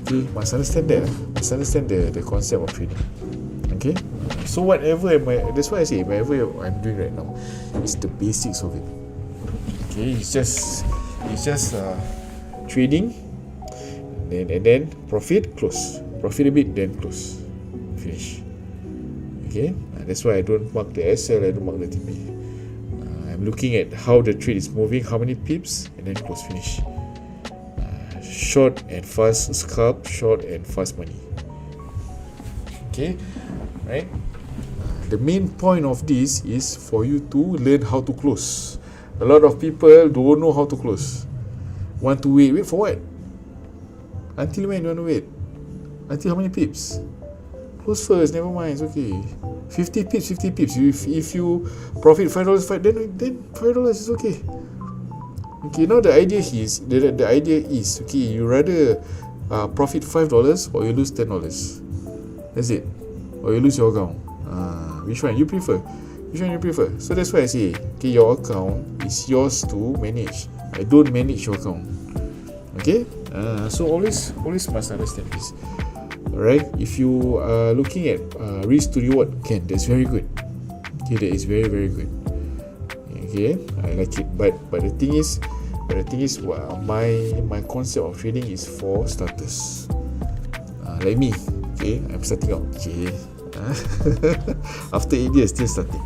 Okay, must understand that. Must understand the concept of trading. Okay, so that's why I say whatever I'm doing right now is the basics of it. Okay, it's just trading, and then profit, close, profit a bit, then close, finish. Okay, that's why I don't mark the SL, I don't mark the TP. I'm looking at how the trade is moving, how many pips, and then close, finish. Short and fast scalp, short and fast money. Okay, right? The main point of this is for you to learn how to close. A lot of people don't know how to close. Want to wait for what? Until when you want to wait? Until how many pips? Close first, never mind, it's okay. 50 pips. If you profit $5, then $5 is okay. Okay, now the idea is okay, you rather profit $5 or you lose $10. That's it. Or you lose your account. Which one you prefer? So that's why I say, okay, your account is yours to manage. I don't manage your account. Okay, so always must understand this. Alright, if you are looking at risk to reward, that's very good. Okay, that is very, very good. Okay, I like it. But the thing is, my concept of trading is for starters. Like me, okay, I'm starting out. Okay. After 8 years, still starting.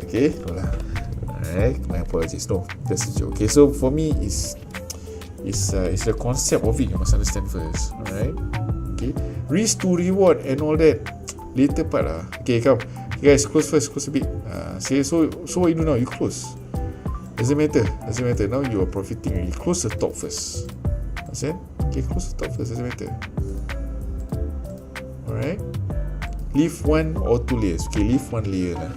Okay, alright, my apologies. No, that's a joke. Okay, so for me, it's the concept of it. You must understand first. Alright, okay. Risk to reward and all that later part lah. Okay, come, guys, close first, close a bit. So what you do now? You close. Doesn't matter. Now you are profiting already. Close the top first. Understand? Okay, close the top first. Doesn't matter. Alright, leave one or two layers. Okay, leave one layer lah.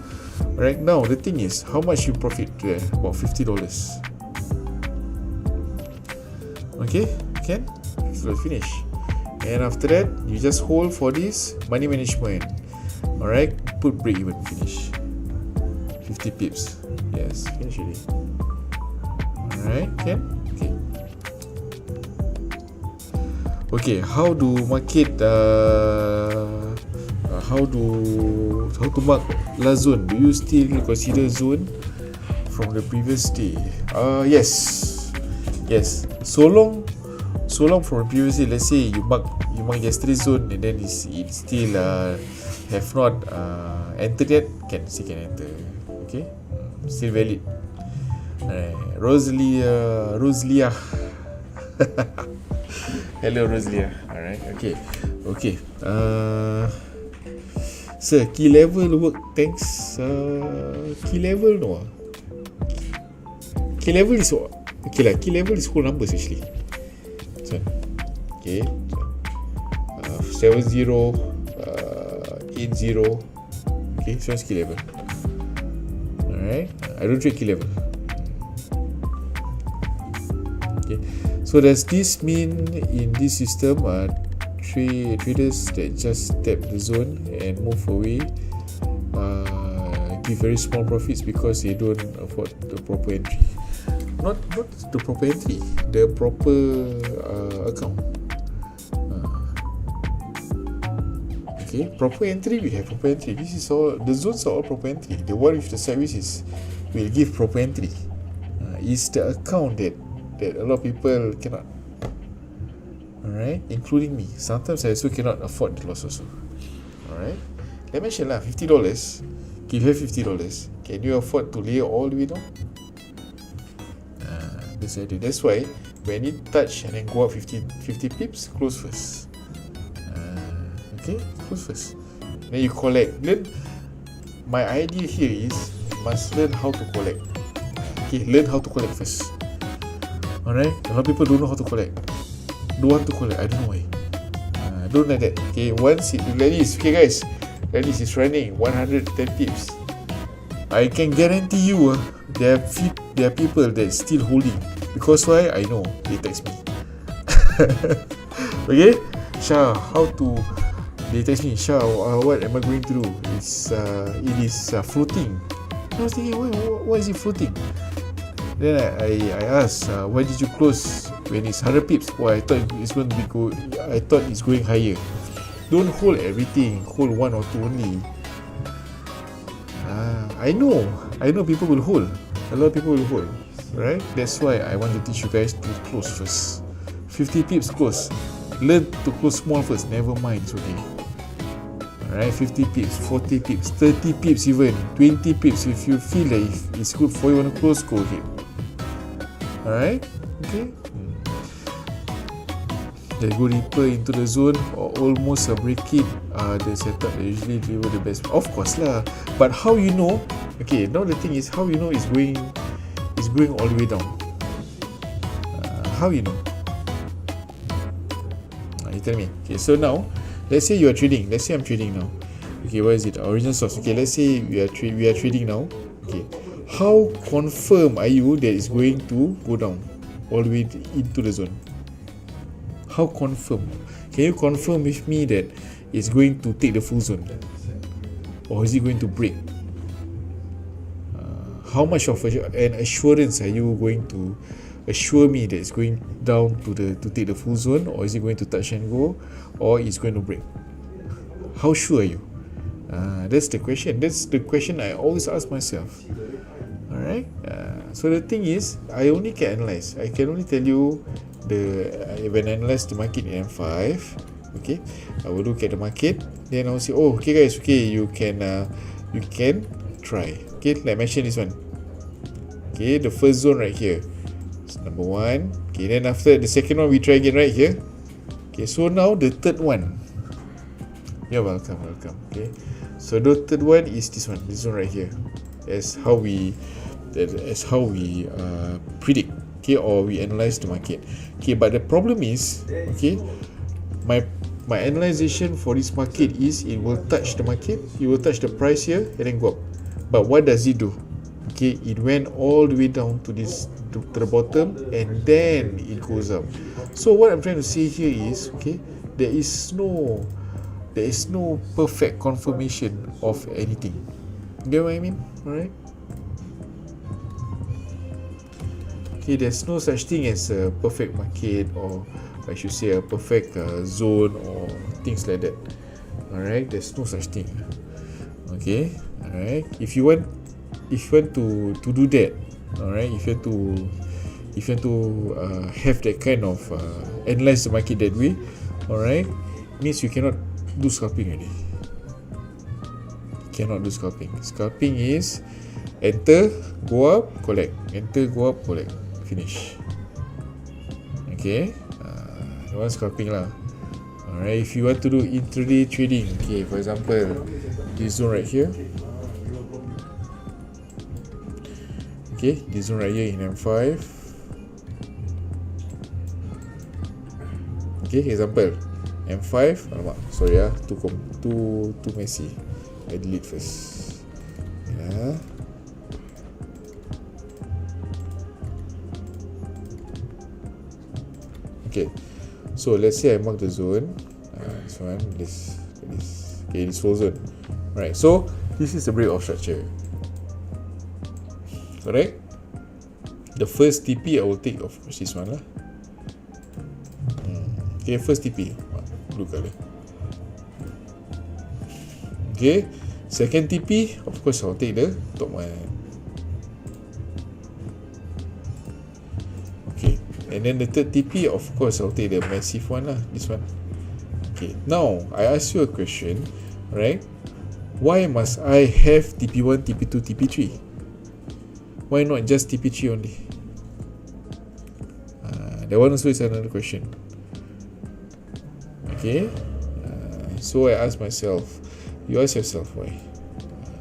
Alright, now the thing is, how much you profit there? About $50. Okay, can? So finish. And after that, you just hold for this money management. Alright, put break even, finish. 50 pips. Yes, finish already. Alright, can? Okay, how do market how to mark last zone? Do you still consider zone from the previous day? Yes. So long from the previous day. Let's say you mark yesterday's zone and then it's still have not entered yet, can enter. Okay, still valid. Rosalia. Hello Rosalia. Alright, okay. Sir, key level work, thanks. Key level no. Key level is okay lah. Key level is whole numbers actually. So, okay. 70, 80. Okay, so it's key level. Alright, I don't trade key level. Okay. So does this mean in this system traders that just tap the zone and move away give very small profits because they don't afford the proper entry? Not the proper entry, the proper account. Okay, proper entry, we have proper entry. This is all, the zones are all proper entry. The one with the services will give proper entry. It's the account that a lot of people cannot. Alright, including me. Sometimes I also cannot afford the loss also. Alright, like I mentioned lah, $50. Give her $50. Can you afford to lay all the way down? That's why when you touch and then go up 50 pips, close first. Okay, close first. Then you collect. Then my idea here is you must learn how to collect. Okay, learn how to collect first. Alright, a lot of people don't know how to collect. Don't want to collect. I don't know why. Don't like that. Okay, once it like this. Okay guys, like this is running 110 pips. I can guarantee you there are people that still holding. Because why? I know. They text me. Okay, Shah, how to? They text me, Shah, what am I going to do? It is floating. I was thinking, why is it floating? Then I asked, why did you close when it's 100 pips? Oh, I thought it's going to be I thought it's going higher. Don't hold everything. Hold one or two only. I know people will hold. A lot of people will hold. Right? That's why I want to teach you guys to close first. 50 pips close. Learn to close small first. Never mind, it's okay. Alright, 50 pips, 40 pips, 30 pips even, 20 pips. If you feel like it's good for you, want to close, go ahead. Alright? Okay? They go deeper into the zone or almost break it. The setup they usually deliver the best. Of course lah. But how you know? Okay, now the thing is how you know it's going all the way down. How you know? You tell me. Okay, so now let's say you are trading. Let's say I'm trading now. Okay, what is it? Original source. Okay, let's say we are trading now. Okay, how confirm are you that it's going to go down all the way into the zone? How confirm? Can you confirm with me that it's going to take the full zone, or is it going to break? How much of an assurance are you going to assure me that it's going down to take the full zone, or is it going to touch and go, or it's going to break? How sure are you? That's the question. That's the question I always ask myself. Alright. So the thing is, I only can analyze. I can only tell you when I analyze the market in M5. Okay, I will look at the market. Then I will say, oh, okay guys, okay, you can try. Okay, like I mentioned this one. Okay, the first zone right here. Number one. Okay, then after the second one, we try again right here. Okay, so now the third one. You're welcome. Okay, so the third one is this one, this one right here. That's how we predict. Okay, or we analyze the market. Okay, but the problem is, okay, my analyzation for this market is it will touch the market, it will touch the price here and then go up. But what does it do? Okay, it went all the way down to the bottom and then it goes up. So what I'm trying to say here is, okay, there is no perfect confirmation of anything. You get what I mean? Alright. Okay, there's no such thing as a perfect market, or I should say a perfect zone or things like that. Alright, there's no such thing. Okay, alright. If you want to do that, alright, if you want to have that kind of analyze the market that way, alright, means you cannot do scalping already. You cannot do scalping. Scalping is enter, go up, collect. Enter, go up, collect. Finish. Okay, that one scalping lah. Alright, if you want to do intraday trading, okay, for example, this zone right here. Okay, this zone right here in M5. Okay, example M5. Alamak, sorry too messy. I delete first. Yeah. Okay, so let's say I mark the zone. This one, this. Okay, this whole zone. Right. So this is the break-off structure. Correct. The first TP I will take, of course, this one lah. Okay, first TP blue color. Okay, second TP, of course I'll take the top one. Okay, and then the third TP, of course I'll take the massive one lah, this one. Okay, now I ask you a question, right? Why must I have TP1, TP2, TP3? Why not just TP3 only? That one also is another question. Okay, so I ask myself, you ask yourself why?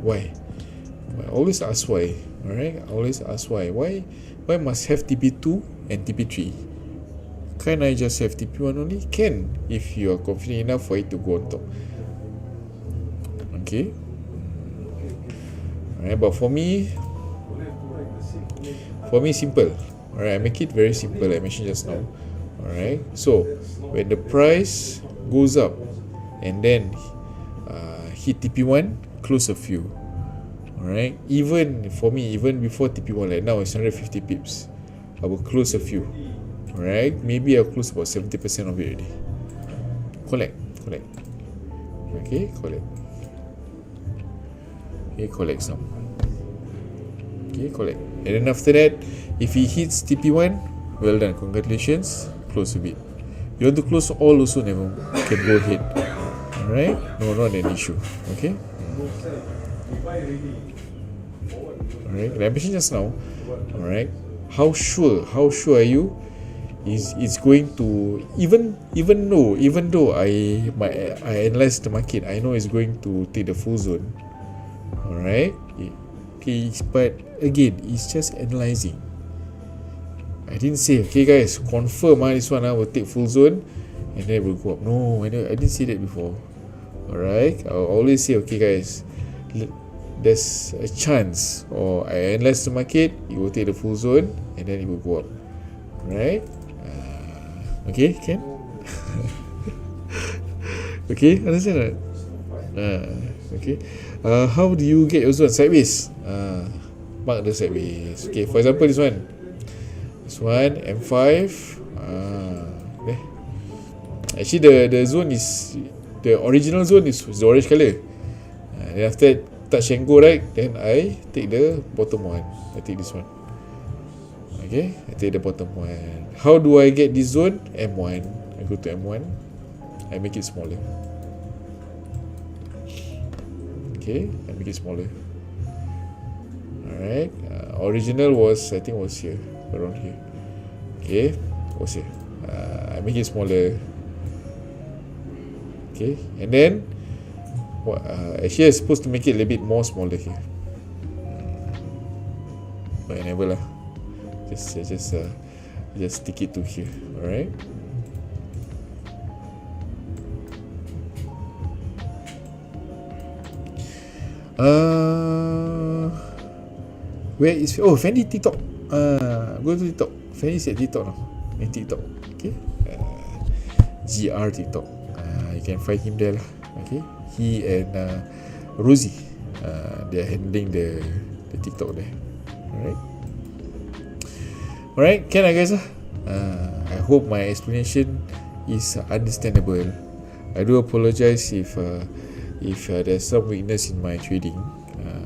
Why? Always ask why. Alright, always ask why. Why must have TP2 and TP3? Can I just have TP1 only? Can, if you are confident enough for it to go on top. Okay. Alright, but for me simple. Alright, I make it very simple, I mentioned just now. Alright, so when the price goes up and then hit TP1, close a few. Alright, even for me, even before TP1, like now it's 150 pips, I will close a few. Alright, maybe I'll close about 70% of it already. Collect. Okay, collect. Okay, collect some. Okay, collect. And then after that, if he hits TP1, well done, congratulations, close a bit. You want to close all also, never can go ahead. Alright, no, not an issue. Okay. Alright, like I mentioned just now. Alright, how sure are you? It's going to, even though I analyze the market, I know it's going to take the full zone. Alright, okay, but again, it's just analyzing. I didn't say, okay guys, confirm this one will take full zone and then it will go up. No, I didn't say that before. Alright, I'll always say, okay guys, there's a chance, or I analyze the market, it will take the full zone and then it will go up. Right? Okay, can? Okay, understand that? Okay. How do you get your zone? Sideways. Mark the sideways. Okay, for example, this one, M5. Actually, the zone is, the original zone is the orange color. Then after that, touch and go, right? Then I take the bottom one. I take this one. Okay, I take the bottom one. How do I get this zone? M1. I go to M1. I make it smaller. Okay, I make it smaller. Alright. Original was, I think was here, around here. Okay, was here. I make it smaller. Okay, and then actually I'm supposed to make it a little bit more smaller here, but never lah. Just stick it to here. Alright. Where is Fendi TikTok? Go to TikTok. Fendi at TikTok now. In TikTok. Okay. GR TikTok. You can find him there lah. Okay. He and Rosie, they are handling the TikTok there. Alright, can I guys? I hope my explanation is understandable. I do apologize if there's some weakness in my trading.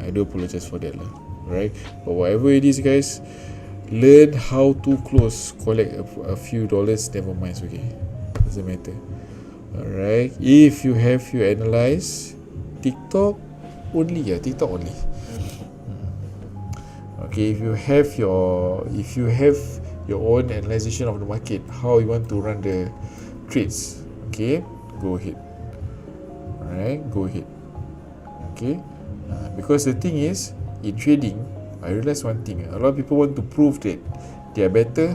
I do apologize for that lah. Right, but whatever it is, guys, learn how to close, collect a few dollars, never mind, it's okay, doesn't matter. Alright, if you have your analyze TikTok only, TikTok only. Okay, if you have your own analyzation of the market, how you want to run the trades, okay, go ahead. Alright, go ahead. Okay, because the thing is, in trading, I realize one thing. A lot of people want to prove that they are better.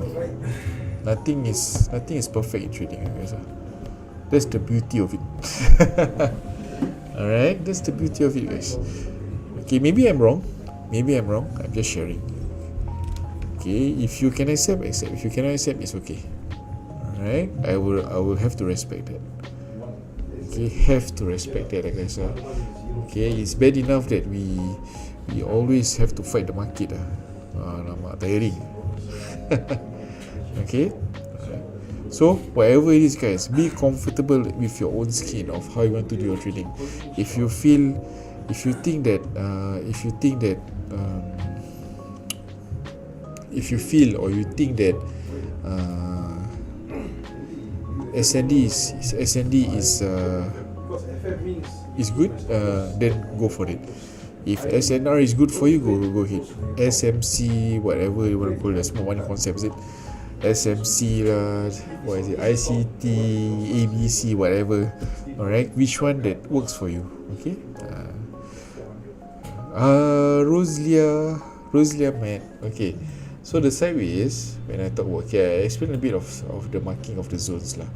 Nothing is perfect in trading, guys. That's the beauty of it. Alright, that's the beauty of it, guys. Okay, maybe I'm wrong. I'm just sharing. Okay, if you can accept. If you cannot accept, it's okay. Alright, I will have to respect that. Okay, have to respect that, guys. Okay, it's bad enough that we always have to fight the market. Tiring. Okay. So whatever it is, guys, be comfortable with your own skin of how you want to do your trading. If you think that SND is good, then go for it. If SNR is good for you, go ahead. SMC, whatever you want to call it, small money concept, is it? SMC lah, what is it? ICT, ABC, whatever. Alright, which one that works for you? Okay. Roselia Matt. Okay. So the sideways, when I talk about, okay, I explain a bit of the marking of the zones lah.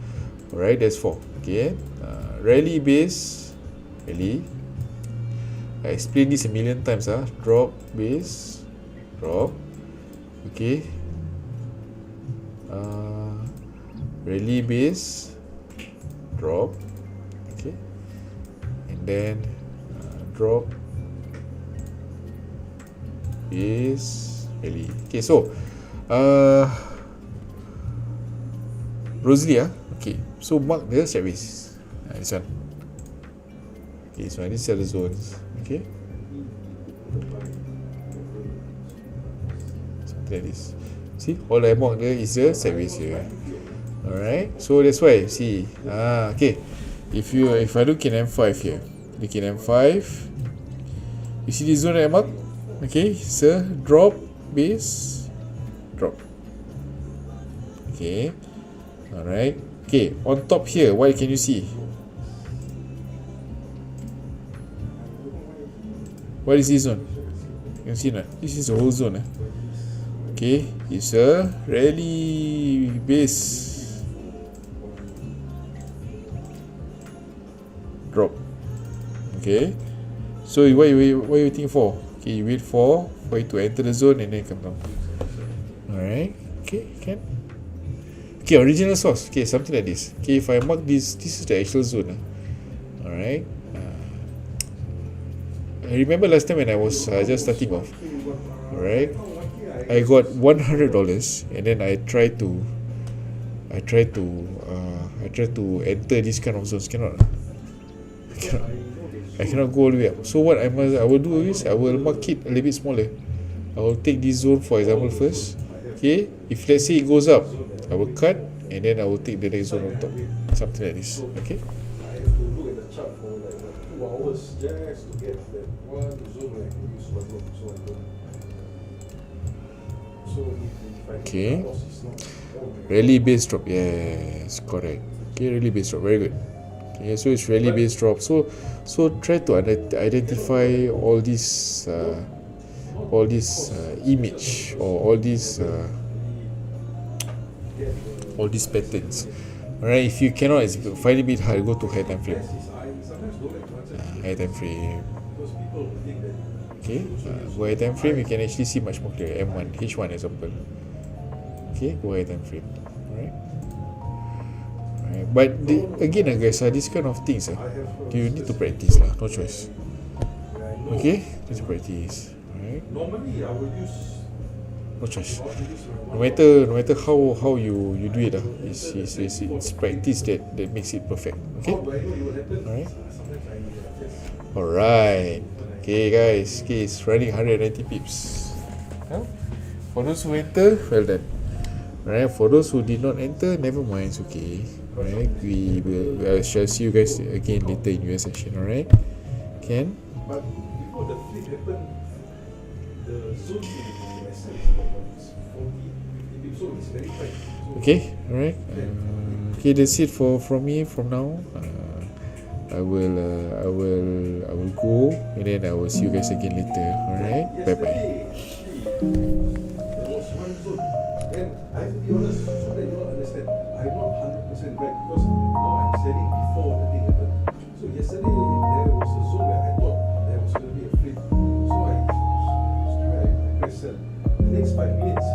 Alright, that's 4. Okay. Rally base, rally. I explained this a million times. Drop base, drop. Okay. Rally base, drop. Okay. And then drop base, rally. Okay, so Rosalie, okay, so mark the sideways. This one. Okay, so these are the zones. Okay, something like this. See, all I mark there is the sideways here. Alright, so that's why. See, okay. If I look in M5 here, look in M5. You see this zone that I mark? Okay, so drop base, drop. Okay, alright. Okay, on top here, what can you see? What is this zone? You can see not? This is the whole zone. Okay, it's a rally base, drop. Okay, so what you waiting for? Okay, you wait for it to enter the zone and then come down. Alright, okay, can. Okay, original source. Okay, something like this. Okay, if I mark this is the actual zone. Alright. I remember last time when I was just starting off. Alright, I got $100 and then I try to enter this kind of zones. I cannot go all the way up. So what I will do is I will mark it a little bit smaller. I will take this zone for example first. Okay, if let's say it goes up, I will cut and then I will take the next zone on top. Something like this. Okay. I have to look at the chart for like 2 hours just to get that one zone like this one. So if I okay. Rally base drop. Yes, correct. Okay, rally base drop. Very good. Okay, so it's rally base drop. So try to identify all these image or all these patterns. Alright, if you cannot, it's find it a bit hard. Go to high time frame. High time frame. Okay, go high time frame. You can actually see much more clear. M1, H1 example. Okay, go high time frame. Alright. But again, guys, this kind of things, you need to practice lah. No choice. Okay, need to practice. Alright. Normally, I would use. No choice. No matter how you do it, it's practice that makes it perfect. Okay. Alright. Alright. Okay, guys. Okay, it's running 190 pips. For those who enter, well done. Alright. For those who did not enter, never mind. It's okay. Alright. I shall see you guys again later in US session. Alright. Can? But before the flip happened, the zone okay, alright. Okay, that's it from me from now. I will go and then I will see you guys again later. Alright, bye bye. There was one zone, and I have to be honest so that you all understand. I'm not 100% right because now I'm selling before the thing happened. So yesterday there was a zone where I thought there was going to be a flip, so I press sell. The next 5 minutes.